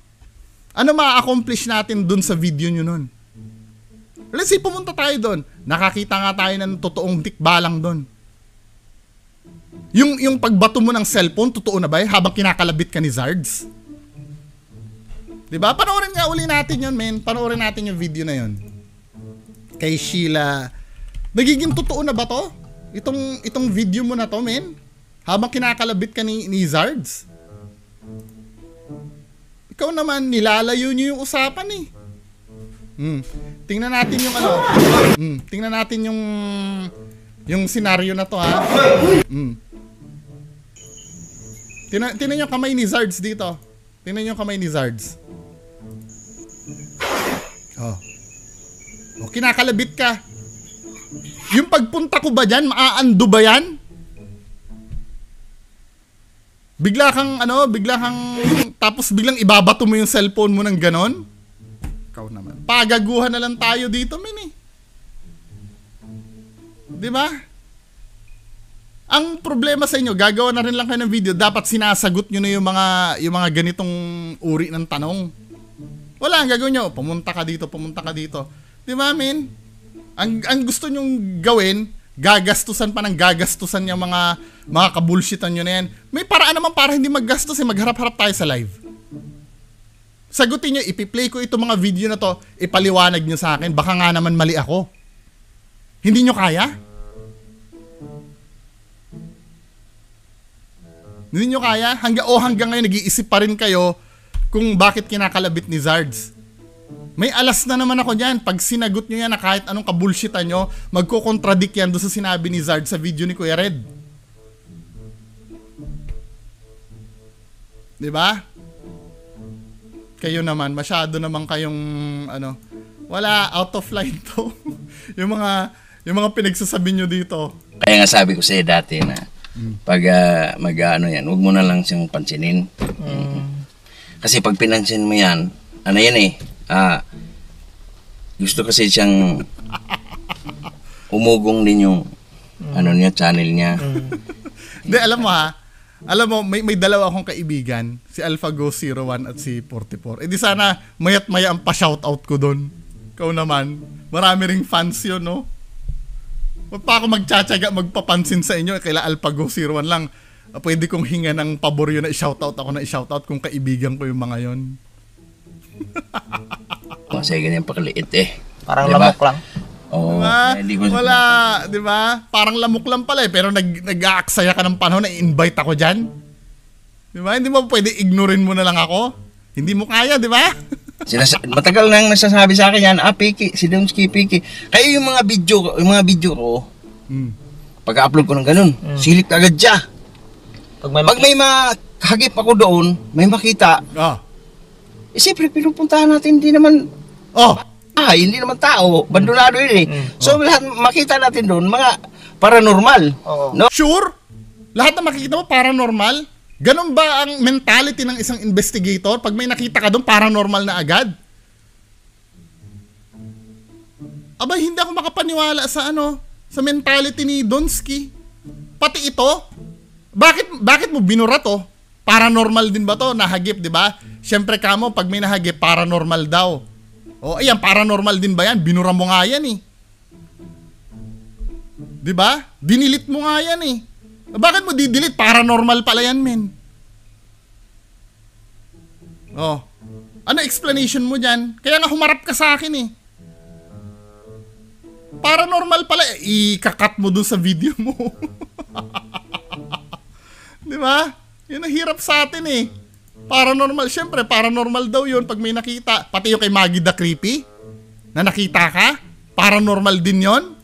Ano ma-accomplish natin dun sa video nyo nun? Let's say pumunta tayo dun. Nakakita nga tayo ng totoong tikbalang dun. Yung pagbato mo ng cellphone, totoo na ba habang kinakalabit ka ni Zards? Diba? Panoorin nga uli natin yun, men. Panoorin natin yung video na yun. Kay Sheila. Nagiging totoo na ba to? Itong video mo na to, men? Habang kinakalabit ka ni Zards. Ikaw naman, nilalayo niyo yung usapan eh. Tingnan natin yung tingnan natin yung senaryo na to, ha. Tingnan yung kamay ni Zards dito. Tingnan yung kamay ni Zards. Oh, kinakalabit ka. yung pagpunta ko ba dyan, maaando ba yan? Bigla kang tapos biglang ibabato mo yung cellphone mo ng ganon? Ikaw naman. Pagaguhan na lang tayo dito, men eh. Di ba? Ang problema sa inyo, gagawa na rin lang kayo ng video, dapat sinasagot nyo na yung mga ganitong uri ng tanong. Wala, ang gagawin nyo, pumunta ka dito. Di ba, men? Ang gusto nyong gawin, gagastusan pa ng gagastusan yung mga kabulshitan nyo na yan. May paraan naman para hindi maggastos magharap-harap tayo sa live. Sagutin nyo, ipi-play ko itong mga video na to, ipaliwanag nyo sa akin, baka nga naman mali ako. Hindi nyo kaya? Hindi nyo kaya? Hanggang ngayon nag-iisip pa rin kayo kung bakit kinakalabit ni Zards. May alas na naman ako dyan. Pag sinagot nyo yan na kahit anong kabulshitan nyo, magko-contradict yan doon sa sinabi ni Zard sa video ni Kuya Red. Diba? Kayo naman, masyado naman kayong wala, out of line to. yung mga pinagsasabi nyo dito. Kaya nga sabi ko sa'yo dati na pag yan, huwag mo na lang siyang pansinin. Kasi pag pinansin mo yan, yan eh, gusto kasi siyang umugong din yung channel niya. Hindi, alam mo, may dalawa akong kaibigan, si AlphaGo 01 at si 44. Eh di sana mayat-maya ang pa-shoutout ko doon. Ikaw naman, marami ring fans yun, no? Huwag pa ako magtsatsaga, magpapansin sa inyo, kaila AlphaGo 01 lang. Pwede kong hinga ng pabor yun na i-shoutout ako na i-shoutout kung kaibigan ko yung mga yon. Masaya ganyan pakaliit eh. Parang diba? lamok lang. Oo. Diba? Wala, di ba? Parang lamok lang pala eh, pero nag-aaksaya ka ng panahon na i-invite ako dyan. Di ba? Hindi mo pwede ignorin mo na lang ako. Hindi mo kaya, di ba? Matagal nang nasasabi sa akin yan, Piki, si Domski, Piki. Kaya yung mga video ko, pag-upload ko ng ganun, silip agad siya. Pag may makahagip ako doon, may makita, siyempre pinupuntahan natin, hindi naman, hindi naman tao, bandulado yun eh. So lahat makita natin doon, mga paranormal. No? Sure? Lahat na makikita mo paranormal? Ganun ba ang mentality ng isang investigator? Pag may nakita ka doon, paranormal na agad? Aba, hindi ako makapaniwala sa sa mentality ni Donsky. Pati ito, bakit mo binura to? Paranormal din ba to? Nahagip, di ba? Siyempre kamo, pag may nahagip, paranormal daw. O, ayan, paranormal din ba yan? Binura mo nga yan eh. Di ba? Dinilit mo nga yan eh. Bakit mo didelete? Paranormal pala yan, men. Oh. Ano explanation mo dyan? Kaya nga humarap ka sa akin eh. Paranormal pala. Ikakat mo dun sa video mo. Di ba? Yun ang hirap sa atin eh. Paranormal. Siyempre, paranormal daw yun pag may nakita. Pati yung kay Maggie the Creepy na nakita ka. Paranormal din yon.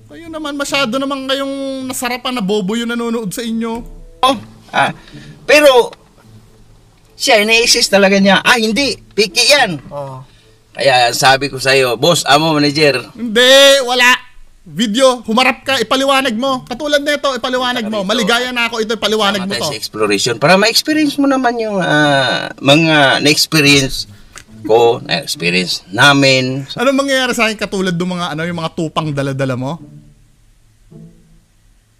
Kayo naman, masyado naman kayong nasarapan na bobo yung nanonood sa inyo. Pero, siya, ina-exist talaga niya. Hindi, Piki yan. Kaya sabi ko sa'yo, boss, amo, manager. Hindi, wala. Video, humarap ka, ipaliwanag mo. Katulad nito, ipaliwanag mo. Maligaya na ako, ito, ipaliwanag mo to. Sa exploration, para ma-experience mo naman yung mga na-experience ko, na-experience namin. Ano mangyayari sa akin katulad ng mga yung mga tupang dala-dala mo?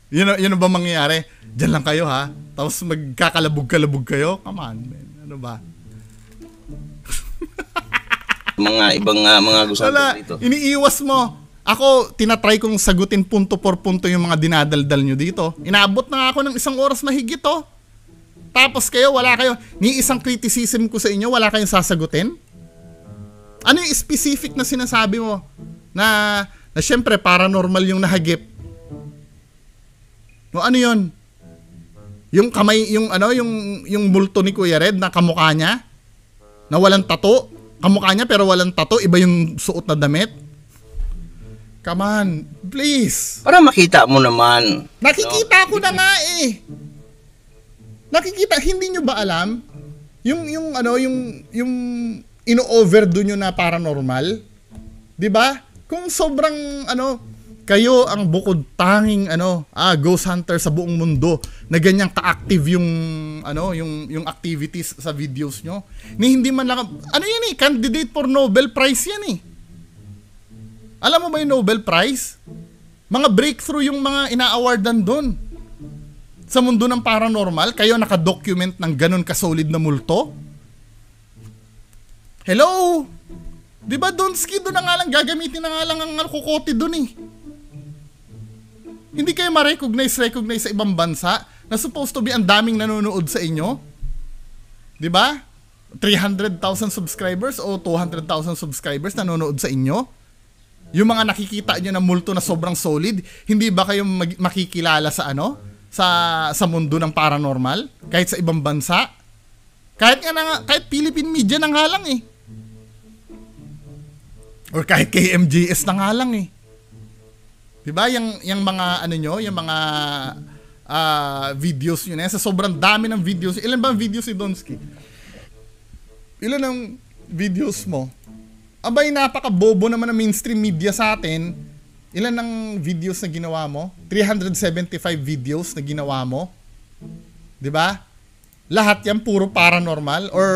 Yun ba mangyayari? Diyan lang kayo ha. Tapos magkakalabog-kalabog kayo. Come on, man. Ano ba? Mga ibang mga gusto dito. Iniiwas mo. Ako, tinatry kong sagutin punto por punto yung mga dinadaldal nyo dito. Inaabot na ako ng 1 oras mahigit oh. Tapos kayo, wala kayo. Ni isang criticism ko sa inyo, wala kayong sasagutin? Ano yung specific na sinasabi mo? Na syempre paranormal yung nahagip. O ano yun? Yung kamay, yung multo ni Kuya Red na kamukha niya? Na walang tato? Kamukha niya pero walang tato? Iba yung suot na damit? Come on, please. Para makita mo naman. Nakikita ko na nga eh. Nakikita, hindi nyo ba alam? Yung ino-overdo nyo na paranormal? 'Di ba? Kung sobrang kayo ang bukod tanging ghost hunter sa buong mundo na ganyang ka-active yung activities sa videos nyo. Hindi man lang yan candidate for Nobel Prize yan eh. Alam mo ba yung Nobel Prize? Mga breakthrough yung mga ina-awardan doon. Sa mundo ng paranormal, kayo naka-document ng ganun ka-solid na multo? Hello? Diba Donsky, doon na nga lang gagamitin na nga lang ang kukote doon eh. Hindi kayo ma-recognize sa ibang bansa na supposed to be ang daming nanonood sa inyo? Diba? 300,000 subscribers o 200,000 subscribers nanonood sa inyo? Yung mga nakikita nyo na multo na sobrang solid, hindi ba kayo makikilala sa sa mundo ng paranormal? Kahit sa ibang bansa? Kahit Philippine media na nga lang eh. Or kahit KMJS na nga lang eh. Diba? Yung mga yung mga videos nyo na yan, sa sobrang dami ng videos. Ilan ba ang videos ni Donsky? Ilan ang videos mo? Abay, napaka-bobo naman ng mainstream media sa atin. Ilan ang videos na ginawa mo? 375 videos na ginawa mo. Diba? Lahat yan puro paranormal, or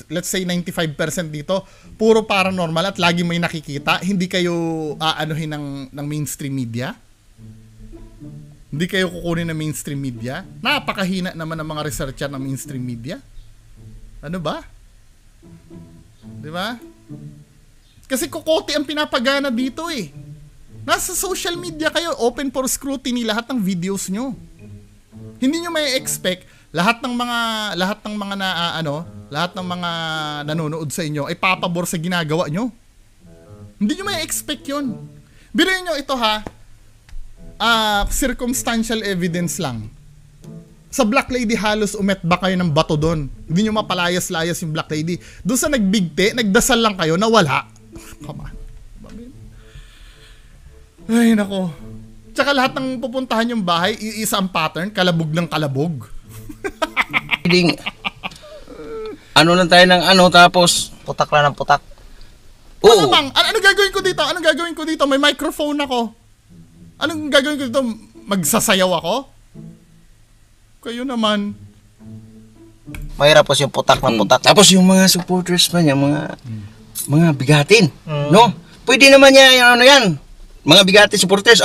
let's say 95% dito puro paranormal at lagi may nakikita. Hindi kayo aanuhin ng mainstream media? Hindi kayo kukunin ng mainstream media? Napakahina naman ng mga researcher ng mainstream media. Ano ba? Diba? Kasi kukote ang pinapagana dito eh. Nasa social media kayo, open for scrutiny lahat ng videos nyo. Hindi nyo may expect lahat ng mga nanonood sa inyo ay papabor sa ginagawa nyo. Hindi nyo may expect yun. Biruin nyo ito circumstantial evidence lang. Sa Black Lady halos umet ba kayo ng bato doon? Hindi nyo mapalayas-layas yung Black Lady. Doon sa nagbigte, nagdasal lang kayo na wala. Come on. Ay nako. Tsaka lahat ng pupuntahan yung bahay, iisa ang pattern, kalabog ng kalabog. Lang tayo ng tapos Putak lang ng putak. Oo. Ano gagawin ko dito? May microphone ako. Anong gagawin ko dito? Magsasayaw ako? Kayo naman. Mahirap po yung putak ng putak. Tapos yung mga supporters pa niya, mga bigatin. No? Pwede naman niya yan. Mga bigatin supporters.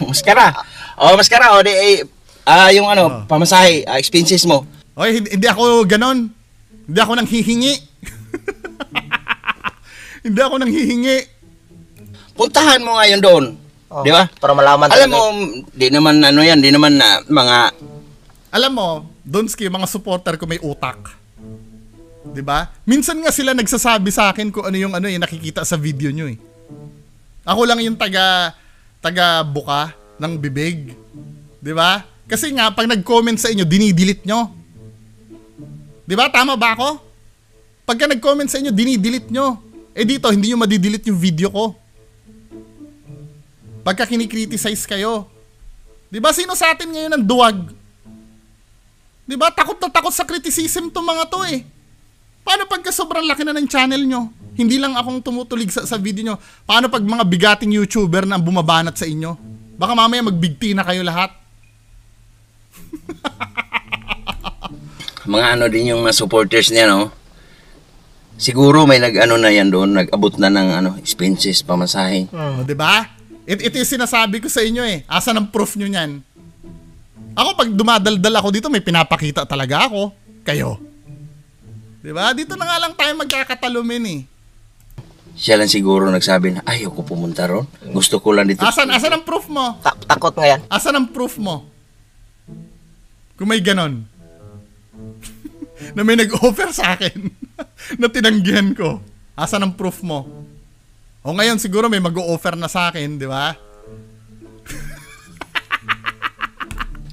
Maskara. Maskara. Yung pamasahe, expenses mo. Oy, hindi ako ganon. Hindi ako nang hihingi. Hindi ako nang hihingi. Puntahan mo ngayon doon. Di ba? Para malaman. Alam mo, di naman mga... Alam mo, Donsky, mga supporter ko may utak. Di ba? Minsan nga sila nagsasabi sa akin kung ano yung nakikita sa video nyo eh. Ako lang yung taga buka ng bibig. Di ba? Kasi nga, pag nag-comment sa inyo, dinidelete nyo. Di ba? Tama ba ako? Pagka nag-comment sa inyo, dinidelete nyo. Eh dito, hindi nyo madidelete yung video ko. Pagka kinikriticize kayo. Di ba? Sino sa atin ngayon ang duwag? Di ba? Takot na takot sa criticism to mga to eh. Paano pagka sobrang laki na ng channel nyo? Hindi lang akong tumutulig sa video nyo. Paano pag mga bigating YouTuber na bumabanat sa inyo? Baka mamaya magbigti na kayo lahat. Mga din yung mga supporters niya, no? Siguro may na yan doon, nag-abot na ng expenses, pamasahe. Di ba? Ito yung sinasabi ko sa inyo eh. Asa ng proof nyo yan? Ako pag dumadaldal ako dito, may pinapakita talaga ako. Kayo. Diba? Dito na nga lang tayo magkakatalumin eh. Siya lang siguro nagsabi na, ayaw ko pumunta ron. Gusto ko lang dito. Asan ang proof mo? Takot nga yan. Asan ang proof mo? Kung may ganon. Na may nag-offer sa akin. Na tinanggihan ko. Asan ang proof mo? O ngayon siguro may mag-o-offer na sa akin, di ba?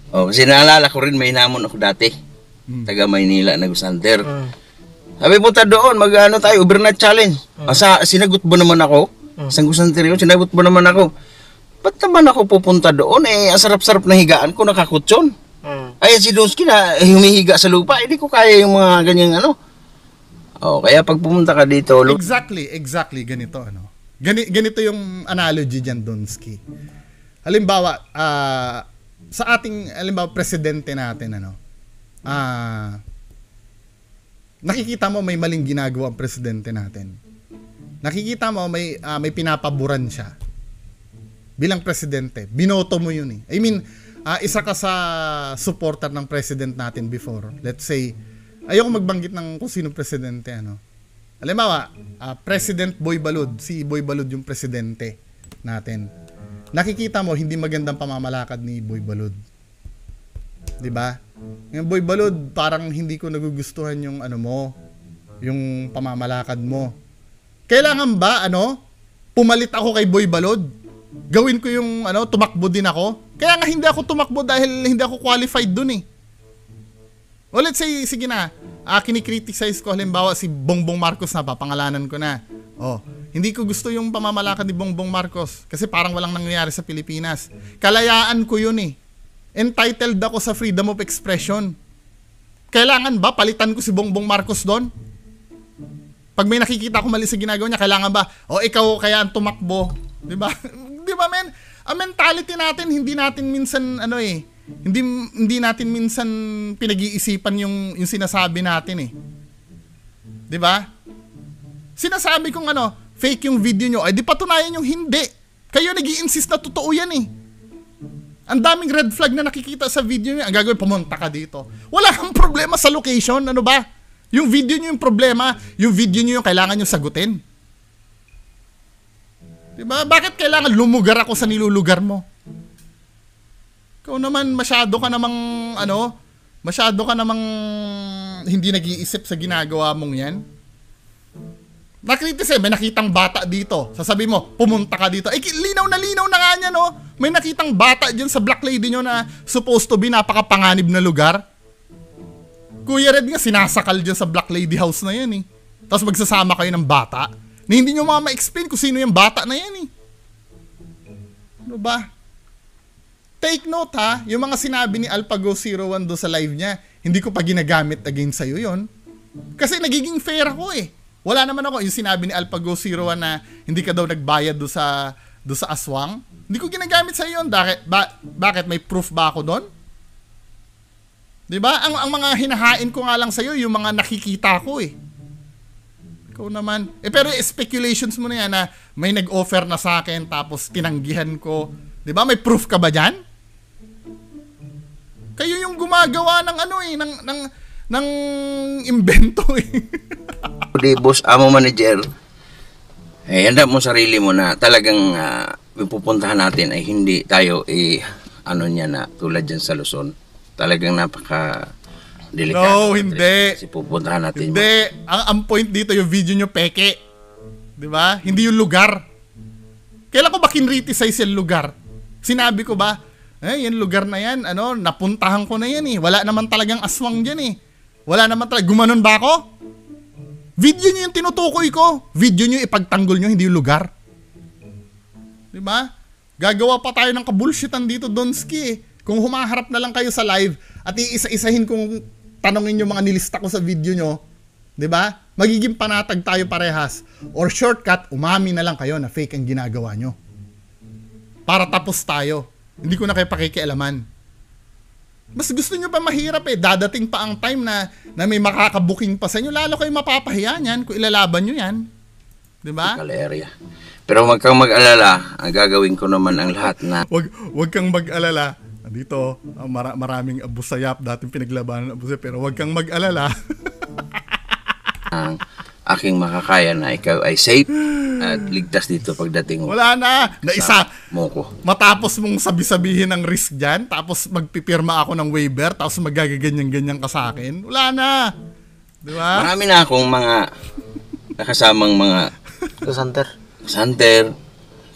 Kasi naalala ko rin, may namon ako dati. Taga Maynila na Gusanter. Sabi punta doon, tayo, overnight challenge. Sinagot mo naman ako. Sa Gusanter yun, sinagot mo naman ako. Ba't naman ako pupunta doon? Ang sarap-sarap na higaan ko, nakakutsyon. Ay, si Donsky na humihiga sa lupa, hindi ko kaya yung mga ganyang Oh, kaya pag pumunta ka dito, Exactly ganito ano. Ganito yung analogy diyan, Donsky. Halimbawa, sa ating presidente natin ano. Nakikita mo may maling ginagawa ang presidente natin. Nakikita mo may pinapaboran siya. Bilang presidente, binoto mo yun eh. I mean, isa ka sa supporter ng president natin before. Let's say, ayoko magbanggit ng kung sino presidente ano. Halimbawa, President Boy Balud, si Boy Balud yung presidente natin. Nakikita mo hindi magandang pamamalakad ni Boy Balud. 'Di ba? Yung Boy Balud, parang hindi ko nagugustuhan yung ano mo, yung pamamalakad mo. Kailangan ba pumalit ako kay Boy Balud? Gawin ko yung tumakbo din ako? Kaya nga hindi ako tumakbo dahil hindi ako qualified dun eh. O let's say, sige na, kinikriticize ko halimbawa si Bongbong Marcos na, papangalanan ko na. Hindi ko gusto yung pamamalakad ni Bongbong Marcos kasi parang walang nangyayari sa Pilipinas. Kalayaan ko yun eh. Entitled ako sa freedom of expression. Kailangan ba palitan ko si Bongbong Marcos doon? Pag may nakikita ko mali sa ginagawa niya, kailangan ba, ikaw kaya ang tumakbo? Diba? Diba, men? Ang mentality natin, hindi natin minsan, hindi natin minsan pinag-iisipan yung sinasabi natin eh. Diba? Sinasabi kong fake yung video nyo, di patunayan yung hindi. Kayo nag-i-insist na totoo yan eh. Ang daming red flag na nakikita sa video nyo, ang gagawin, pumunta ka dito. Wala kang problema sa location, ano ba? Yung video nyo yung problema, yung video nyo yung kailangan nyo sagutin. Diba? Bakit kailangan lumugar ako sa nilulugar mo? Ikaw naman, masyado ka namang hindi nag-iisip sa ginagawa mong yan. Nakritis may nakitang bata dito. Sasabi mo, pumunta ka dito. Linaw na nga niya, no? May nakitang bata dyan sa Black Lady nyo na supposed to be napakapanganib na lugar. Kuya Red nga, sinasakal dyan sa Black Lady House na yan eh. Tapos magsasama kayo ng bata na hindi nyo ma-explain kung sino yung bata na yan eh. Ano ba? Take note ha, yung mga sinabi ni Alpago01 do sa live niya, hindi ko pa ginagamit against sa'yo yon. Kasi nagiging fair ako eh. Wala naman ako, yung sinabi ni Alpago01 na hindi ka daw nagbayad do sa aswang. Hindi ko ginagamit sa'yo yun. Bakit? May proof ba ako doon? Diba? Ang mga hinahain ko nga lang sa'yo, yung mga nakikita ko eh. Ikaw naman. Pero speculations mo na yan na may nag-offer na sa akin tapos tinanggihan ko. Diba? May proof ka ba dyan? Kayo yung gumagawa ng ng invento eh. Di boss, amo manager, handa mo sarili mo na talagang pupuntahan natin ay hindi tayo niya na tulad dyan sa Luzon. Talagang napaka delikado. No, hindi. Kasi pupuntahan natin. Hindi. Ang point dito, yung video nyo peke. Diba? Hindi yung lugar. Kailan ko ba kinriticize yung lugar? Sinabi ko ba, yung lugar na yan, napuntahan ko na yan eh. Wala naman talagang aswang dyan eh. Wala naman talaga. Gumanon ba ako? Video nyo yung tinutukoy ko. Video nyo ipagtanggol nyo, hindi yung lugar. Diba? Gagawa pa tayo ng kabulshitan dito, Donsky eh. Kung humaharap na lang kayo sa live at iisa-isahin kung tanongin yung mga nilista ko sa video nyo, diba? Magiging panatag tayo parehas. Or shortcut, umami na lang kayo na fake ang ginagawa nyo. Para tapos tayo. Hindi ko na kayo pakikialaman. Mas gusto nyo pa mahirap eh. Dadating pa ang time na may makakabuking pa sa inyo. Lalo kayo mapapahiya niyan kung ilalaban nyo yan. Diba? Area. Pero wag kang mag-alala. Ang gagawin ko naman ang lahat na... Wag kang mag-alala. Dito, maraming abusayap. Dating pinaglabanan ng abusayap. Pero wag kang mag-alala. Ang aking makakaya na ikaw ay safe at ligtas dito pagdating mo. Wala na. Naisa. Mo ko. Matapos mong sabi-sabihin ng risk dyan, tapos magpipirma ako ng waiver, tapos magagaganyan-ganyan ka sa akin. Wala na. Di ba? Marami na akong mga nakasamang mga Gusanter.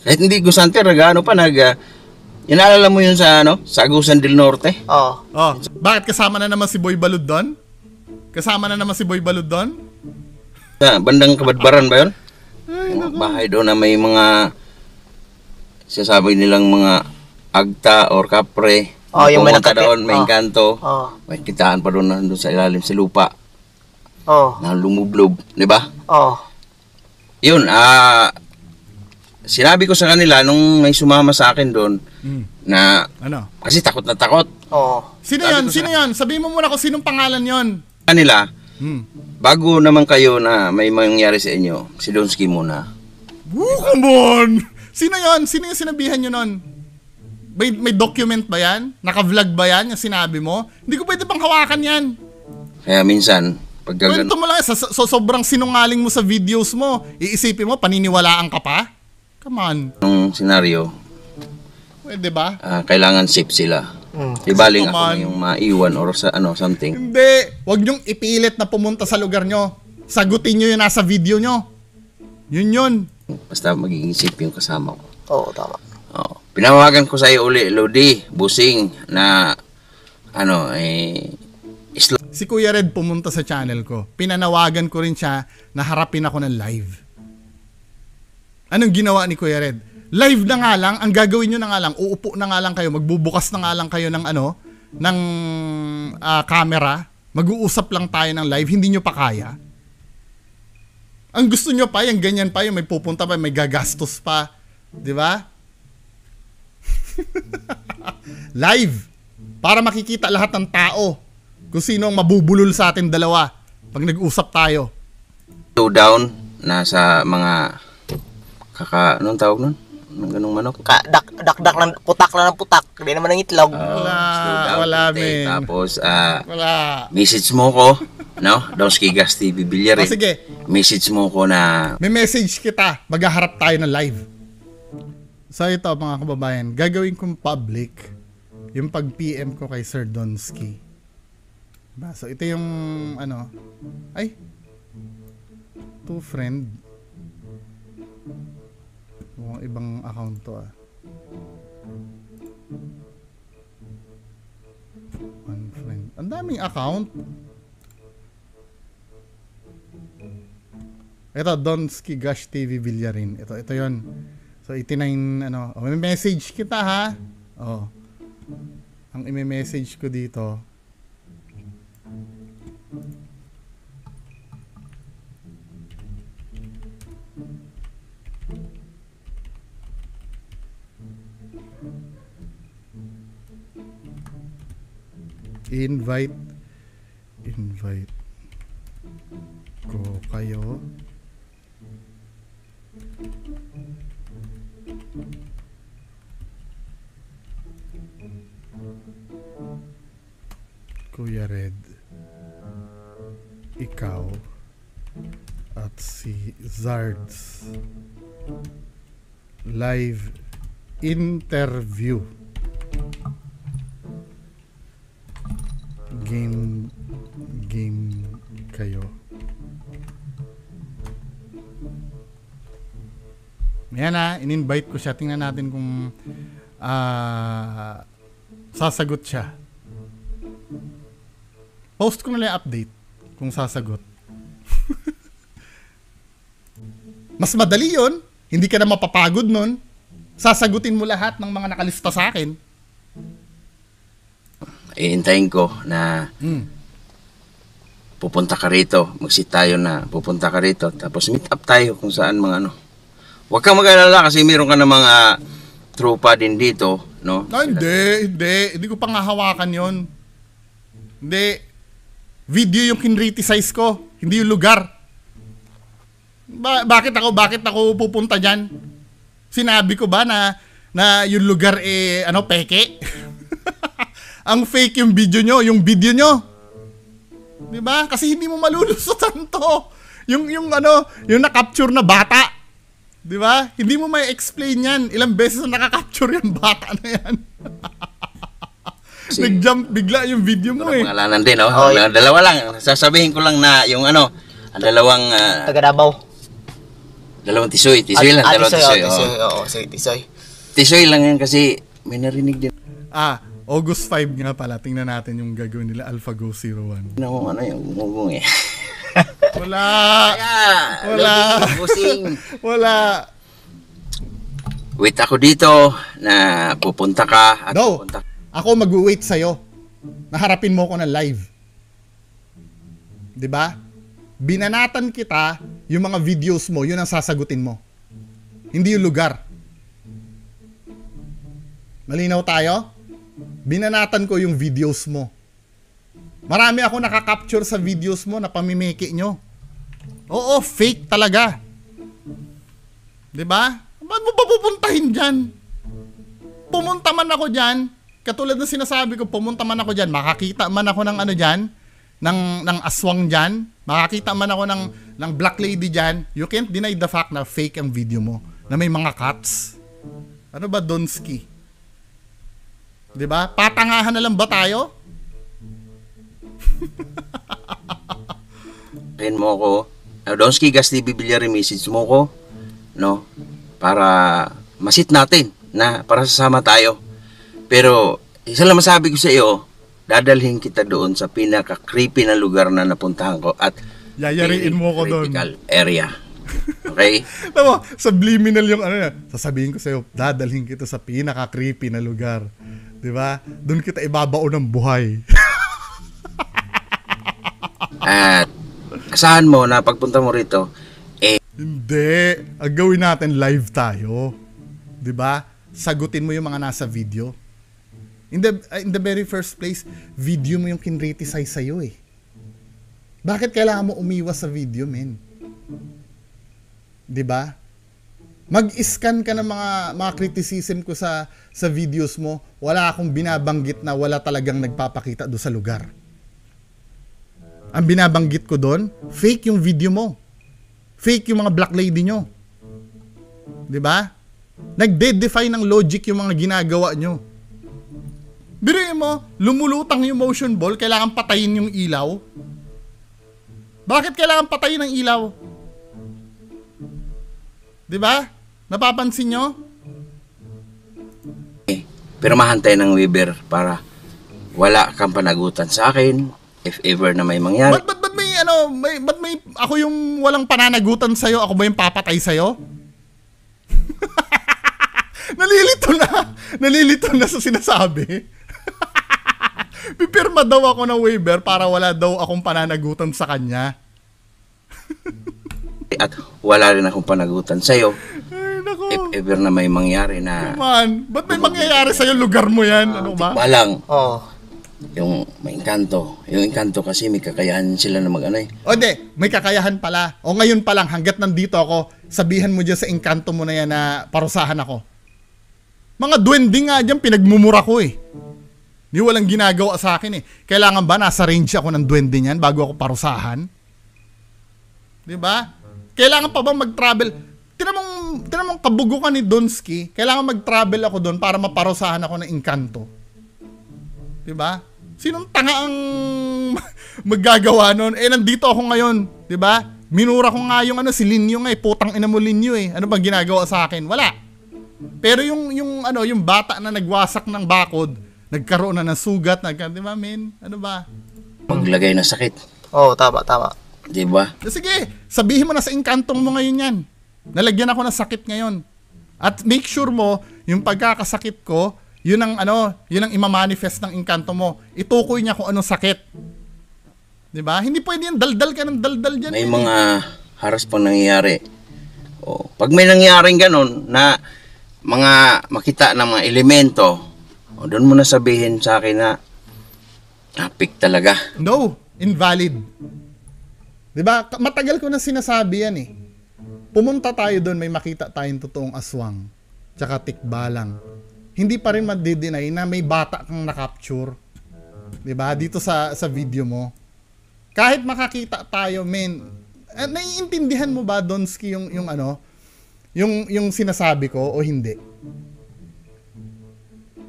Kahit hindi Gusanter, inaalala mo yun sa sa Agusan del Norte? Oo. Oh, bakit kasama na naman si Boy Balud doon? Kasama na naman si Boy Balud doon? Bandang Kabadbaran ba yun? Bahay doon na may mga sasabi nilang mga agta or kapre. Yung may doon, may engkanto. Oh. May kitaan pa doon sa ilalim sa lupa. Oh. na lumublob, di ba? Oh. Yun, sinabi ko sa kanila nung may sumama sa akin doon na Ano? kasi takot na takot. Oh. Sino Sabi yan? ko Sino yan? Sabihin mo muna kung sinong pangalan yon. Kanila, Hmm. bago naman kayo na may mangyari sa inyo, si Donsky muna. Come on! Sino yon? Sino yung sinabihan nyo nun? May document ba yan? Naka-vlog ba yan yung sinabi mo? Hindi ko pwede pang hawakan yan. Kaya minsan, pag Kwento mo lang, sobrang sinungaling mo sa videos mo. Iisipin mo, paniniwalaan ka pa? Come on. ganong senaryo, Pwede ba? kailangan safe sila. Di baling ako na yung maiwan or sa something. Hindi. Huwag nyong ipilit na pumunta sa lugar nyo. Sagutin nyo yung nasa video nyo. Yun. Basta magiging safe yung kasama ko. Oo, tama. Oh. Pinawagan ko sa iyo uli, Lodi, Busing, na Si Kuya Red pumunta sa channel ko. Pinanawagan ko rin siya na harapin ako ng live. Anong ginawa ni Kuya Red? Live na nga lang, ang gagawin nyo na nga lang, uupo na nga lang kayo, magbubukas na nga lang kayo ng camera, mag-uusap lang tayo ng live, hindi nyo pa kaya. Ang gusto nyo pa, yung ganyan pa, yung may pupunta pa, may gagastos pa. Di ba? Live. Para makikita lahat ng tao kung sino ang mabubulol sa atin dalawa pag nag-usap tayo. Down na sa mga anong tawag nun? Anong ganong manok? Dakdak lang, putak lang ng putak. Hindi naman ng itlog. Wala, men. Tapos, Wala. message mo ko, no? Donsky Gas TV Villarin. Sige. Message mo ko na May message kita. Maghaharap tayo ng live. So ito mga kababayan, gagawin kong public yung pag-PM ko kay Sir Donsky. Diba? So ito yung to friend. Mukhang ibang account to One friend. Ang daming account. Ito, Donsky Gash TV Villarin. Ito yon. So, 89, may message kita ha. Ang i-message ko dito. Invite ko kayo Kuya Red, ikaw at si Zards live interview. Game kayo. Yan in-invite ko siya. Tingnan natin kung sasagot siya. Post ko na lang update kung sasagot. Mas madali yun. Hindi ka na mapapagod nun. Sasagutin mo lahat ng mga nakalista sa akin. ihintayin ko na pupunta ka rito, mag-sit tayo na pupunta ka rito, tapos meet up tayo kung saan mga Huwag kang mag-alala kasi meron ka na mga tropa din dito, no? Hindi ko pang hahawakan yon. Hindi. Video yung kinriticize ko, hindi yung lugar. Bakit ako pupunta dyan? Sinabi ko ba na yung lugar peke? Ang fake yung video nyo, yung diba? Kasi hindi mo malulusutan to. Yung na-capture na bata. Diba? Hindi mo may explain yan. Ilang beses na nakaka-capture yung bata na yan. Nag-jump bigla yung video mo Pangalanan din, no? Dalawa lang. Sasabihin ko lang na yung ang dalawang taga-Davao. Dalawang tisoy. Tisoy lang. Dalawang tisoy. Tisoy. Tisoy lang yan kasi may narinig din. August 5 nga pala. Tingnan natin yung gagawin nila AlphaGo 01. Yung gugong Wala. Busing. Wala. Wait ako dito na pupunta ka. At No. pupunta. Ako mag-wait sa'yo. Naharapin mo ko ng live. Diba? Binanatan kita, yung mga videos mo, yun ang sasagutin mo. Hindi yung lugar. Malinaw tayo? Binanatan ko yung videos mo. Marami ako nakakapture sa videos mo na pamimiki nyo. Oo, fake talaga. Diba? Ba't mo pa pupuntahin dyan? Pumunta man ako dyan, katulad ng sinasabi ko, pumunta man ako dyan, makakita man ako ng ano dyan, ng aswang dyan, makakita man ako ng black lady dyan, you can't deny the fact na fake ang video mo, na may mga cuts. Ano ba, Donski? Diba? Patangahan na lang ba tayo? Pin mo ko. Donski, Gasti, Bibilyari, message mo ko. No? Para masit natin na para sasama tayo. Pero isa lang masabi ko sa iyo, dadalhin kita doon sa pinaka-creepy na lugar na napuntahan ko at yayariin mo ko doon. Critical area. Okay? Tama, subliminal yung ano na. Sasabihin ko sa iyo, dadalhin kita sa pinaka-creepy na lugar. 'Di ba? Doon kita ibabaon ng buhay. At asahan mo na pagpunta mo rito, hindi. Ang gawin natin live tayo. 'Di ba? Sagutin mo yung mga nasa video. In the very first place, video mo yung kinriticize sa'yo eh. Bakit kailangan mo umiwas sa video, men? 'Di ba? Mag-scan ka ng mga criticism ko sa videos mo. Wala akong binabanggit na wala talagang nagpapakita do sa lugar. Ang binabanggit ko doon, fake yung video mo. Fake yung mga black lady nyo. 'Di ba? Nagde-defy ng logic yung mga ginagawa nyo. Biruin mo, lumulutang yung motion ball, kailangan patayin yung ilaw. Bakit kailangan patayin ang ilaw? 'Di ba? Napapansin nyo? pirmahan tayo ng waiver para wala kang panagutan sa akin if ever na may mangyari. Ba't may ano, ba't may ako yung walang pananagutan sa'yo, ako ba yung papatay sa'yo? Nalilito na sa sinasabi. Pipirma daw ako ng waiver para wala daw akong pananagutan sa kanya. At wala rin akong panagutan sa'yo. Ay, nako. If ever na may mangyari na... Man, ba't may mangyayari sa'yo? Lugar mo yan. Ano ba? Balang. Oo. Yung may engkanto. Yung engkanto kasi may kakayahan sila na mag-ano eh. O de, may kakayahan pala. O ngayon pa lang, hanggat nandito ako, sabihan mo dyan sa engkanto mo na yan na parusahan ako. Mga duwende nga dyan, pinagmumura ko eh. Di walang ginagawa sa akin eh. Kailangan ba nasa range ako ng duwende niyan bago ako parusahan? Di ba? Kailangan pa ba mag-travel? Tinan mong kabugukan ni Donski, kailangan mag-travel ako doon para maparusahan ako ng engkanto. Di ba? Sinong tanga ang maggagawa noon? Eh, nandito ako ngayon. Di ba? Minura ko nga yung si Linyo nga eh. Putang ina mo Linyo eh. Ano bang ginagawa sa akin? Wala. Pero yung bata na nagwasak ng bakod, nagkaroon na ng sugat, di ba, men? Ano ba? Maglagay ng sakit. Oo, tama. Di ba? Sige, sabihin mo na sa engkantong mo ngayon yan. Nalagyan ako ng sakit ngayon. At make sure mo, yung pagkakasakit ko, yun ang imamanifest ng engkanto mo. Itukoy niya kung anong sakit. Di ba? Hindi pwede yan, daldal ka ng daldal dyan. May mga haras pang nangyayari. O, pag may nangyaring ganon na mga makita ng mga elemento, o doon mo na sabihin sa akin na epic talaga. No, invalid. Diba? Matagal ko na sinasabi yan eh. Pumunta tayo doon, may makita tayong totoong aswang. Tsaka tikbalang. Hindi pa rin madidinay na may bata kang nakapture. Diba? Dito sa video mo. Kahit makakita tayo, men, naiintindihan mo ba, Donski, yung sinasabi ko o hindi?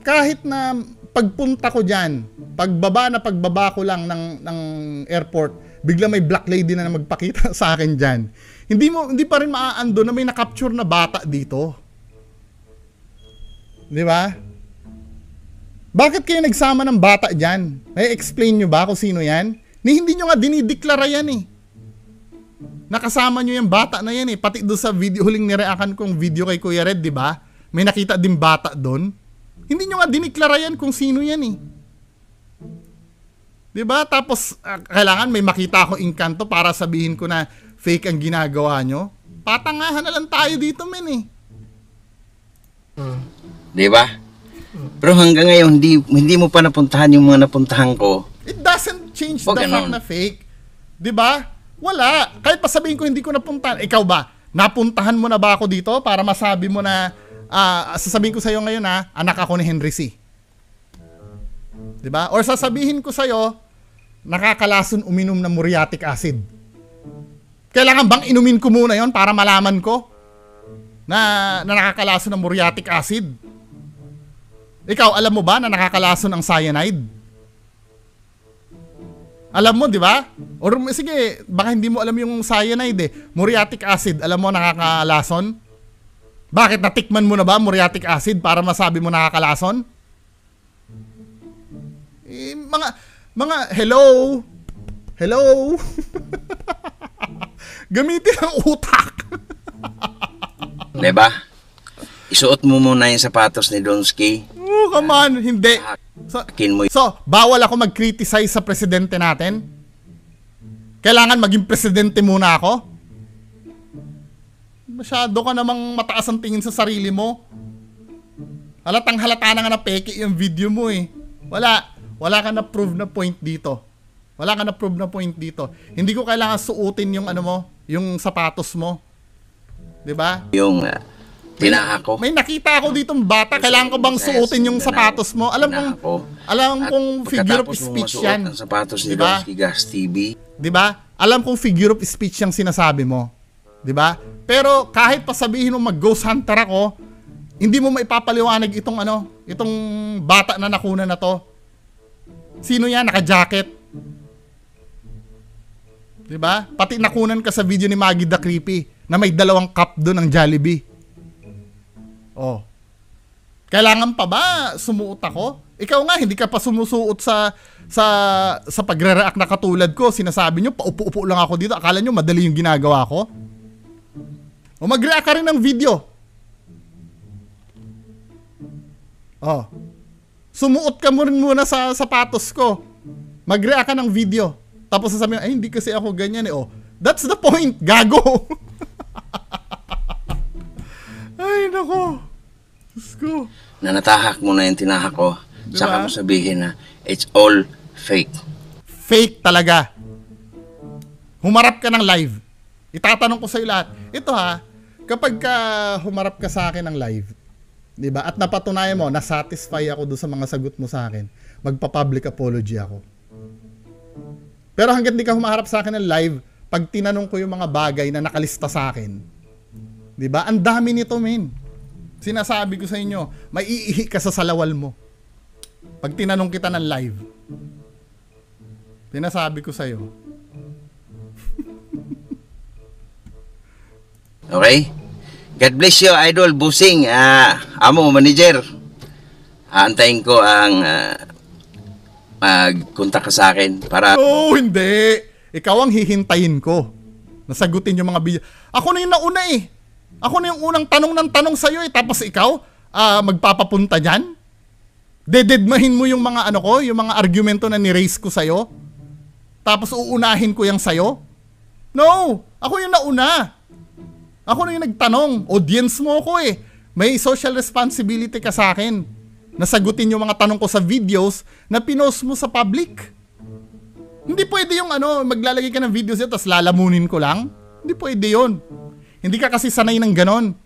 Kahit na pagpunta ko dyan, pagbaba ko lang ng airport, bigla may black lady na magpakita sa akin dyan. Hindi pa rin maaando na may nakapture na bata dito. Di ba? Bakit kayo nagsama ng bata dyan? May explain nyo ba kung sino yan? Hindi nyo nga dinideklara yan eh. Nakasama nyo yung bata na yan eh. Pati doon sa video, huling nireakan kong video kay Kuya Red, di ba? May nakita din bata doon. Hindi nyo nga diniklara yan kung sino yan eh. 'Di ba? Tapos kailangan may makita ako engkanto para sabihin ko na fake ang ginagawa nyo. Patangahan na lang tayo dito, men eh. 'Di ba? Pero hanggang ngayon hindi mo pa napuntahan yung mga napuntahan ko. It doesn't change the fact ganun na fake. 'Di ba? Wala. Kahit pa sabihin ko hindi ko napuntahan. Ikaw ba? Napuntahan mo na ba ako dito para masabi mo na sasabihin ko sa iyo ngayon na anak ako ni Henry C. 'Di ba? Or sasabihin ko sa iyo nakakalason uminom ng muriatic acid. Kailangan bang inumin ko muna 'yon para malaman ko na nakakalason ng muriatic acid? Ikaw, alam mo ba na nakakalason ang cyanide? Alam mo, di ba? Or sige, baka hindi mo alam yung cyanide eh. Muriatic acid, alam mo nakakalason? Bakit natikman mo na ba muriatic acid para masabi mo nakakalason? Eh, mga hello? Gamitin ang utak. Diba? Isuot mo muna yung sapatos ni Donsky. Oh, come on, hindi. So, bawal ako mag-criticize sa presidente natin? Kailangan maging presidente muna ako? Masyado ka namang mataas ang tingin sa sarili mo. Halatang halata na nga na peke yung video mo eh. Wala ka na prove na point dito. Hindi ko kailangan suotin yung ano mo, yung sapatos mo. 'Di ba? Yung tinaha ko. May nakita ako ditong bata, kailangan ko bang suotin yung sapatos mo? Alam kong figure of speech yan. Ang sapatos ni Diba? Donsky Gas TV. 'Di ba? Alam kong figure of speech yung sinasabi mo. 'Di ba? Pero kahit pa sabihin mo mag-ghost hunter ako, hindi mo maipapaliwanag itong bata na nakuna na to. Sino yan? Naka-jacket. 'Di ba? Pati nakunan ka sa video ni Maggie the Creepy na may 2 cup doon ng Jollibee. Oh. Kailangan pa ba sumuot ako? Ikaw nga hindi ka pa sumusuot sa pagre-react na katulad ko. Sinasabi nyo paupo-upo lang ako dito. Akala nyo madali yung ginagawa ko? O mag-react ka rin ng video. Oh. Sumuot ka mo rin muna sa sapatos ko. Mag-react ka ng video. Tapos sasabihin, ay hindi kasi ako ganyan eh. Oh. That's the point. Gago. Ay nako. Diyos ko. Na natahak mo na yung tinahak ko. Diba? Saka mo sabihin na it's all fake. Fake talaga. Humarap ka ng live. Itatanong ko sa'yo lahat. Ito ha, kapag humarap ka sa akin ng live, di ba? At napatunayan mo, nasatisfy ako doon sa mga sagot mo sa akin, magpa-public apology ako. Pero hanggang di ka humarap sa akin ng live, pag tinanong ko yung mga bagay na nakalista sa akin, di ba? Ang dami nito, men. Sinasabi ko sa inyo, may iihi ka sa salawal mo. Pag tinanong kita ng live. Sinasabi ko sa'yo. Okay? God bless you, Idol Busing. Amo, manager. Aantayin ko ang mag-contact ka sa akin para... Oh, hindi. Ikaw ang hihintayin ko. Nasagutin yung mga video. Ako na yung nauna eh. Ako na yung unang tanong ng tanong sa'yo eh. Tapos ikaw, magpapapunta dyan? Dededmahin mo yung mga yung mga argumento na ni-raise ko sa'yo? Tapos uunahin ko yung sa'yo? No! Ako yung nauna. Ako na yung nagtanong. Audience mo ko eh. May social responsibility ka sa akin. Nasagutin yung mga tanong ko sa videos na pinost mo sa public. Hindi pwede yung maglalagay ka ng videos yun tapos lalamunin ko lang. Hindi pwede yun. Hindi ka kasi sanay ng ganon.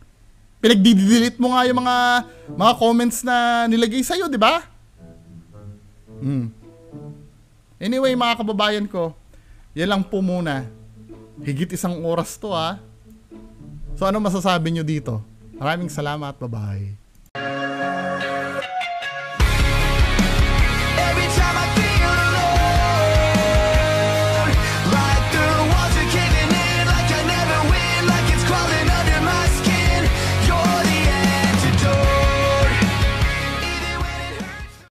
Pinagdi-delete mo nga yung mga comments na nilagay sa'yo, di ba? Anyway, mga kababayan ko, yan lang po muna. Higit 1 oras to ha. So ano masasabi nyo dito? Maraming salamat. Bye-bye.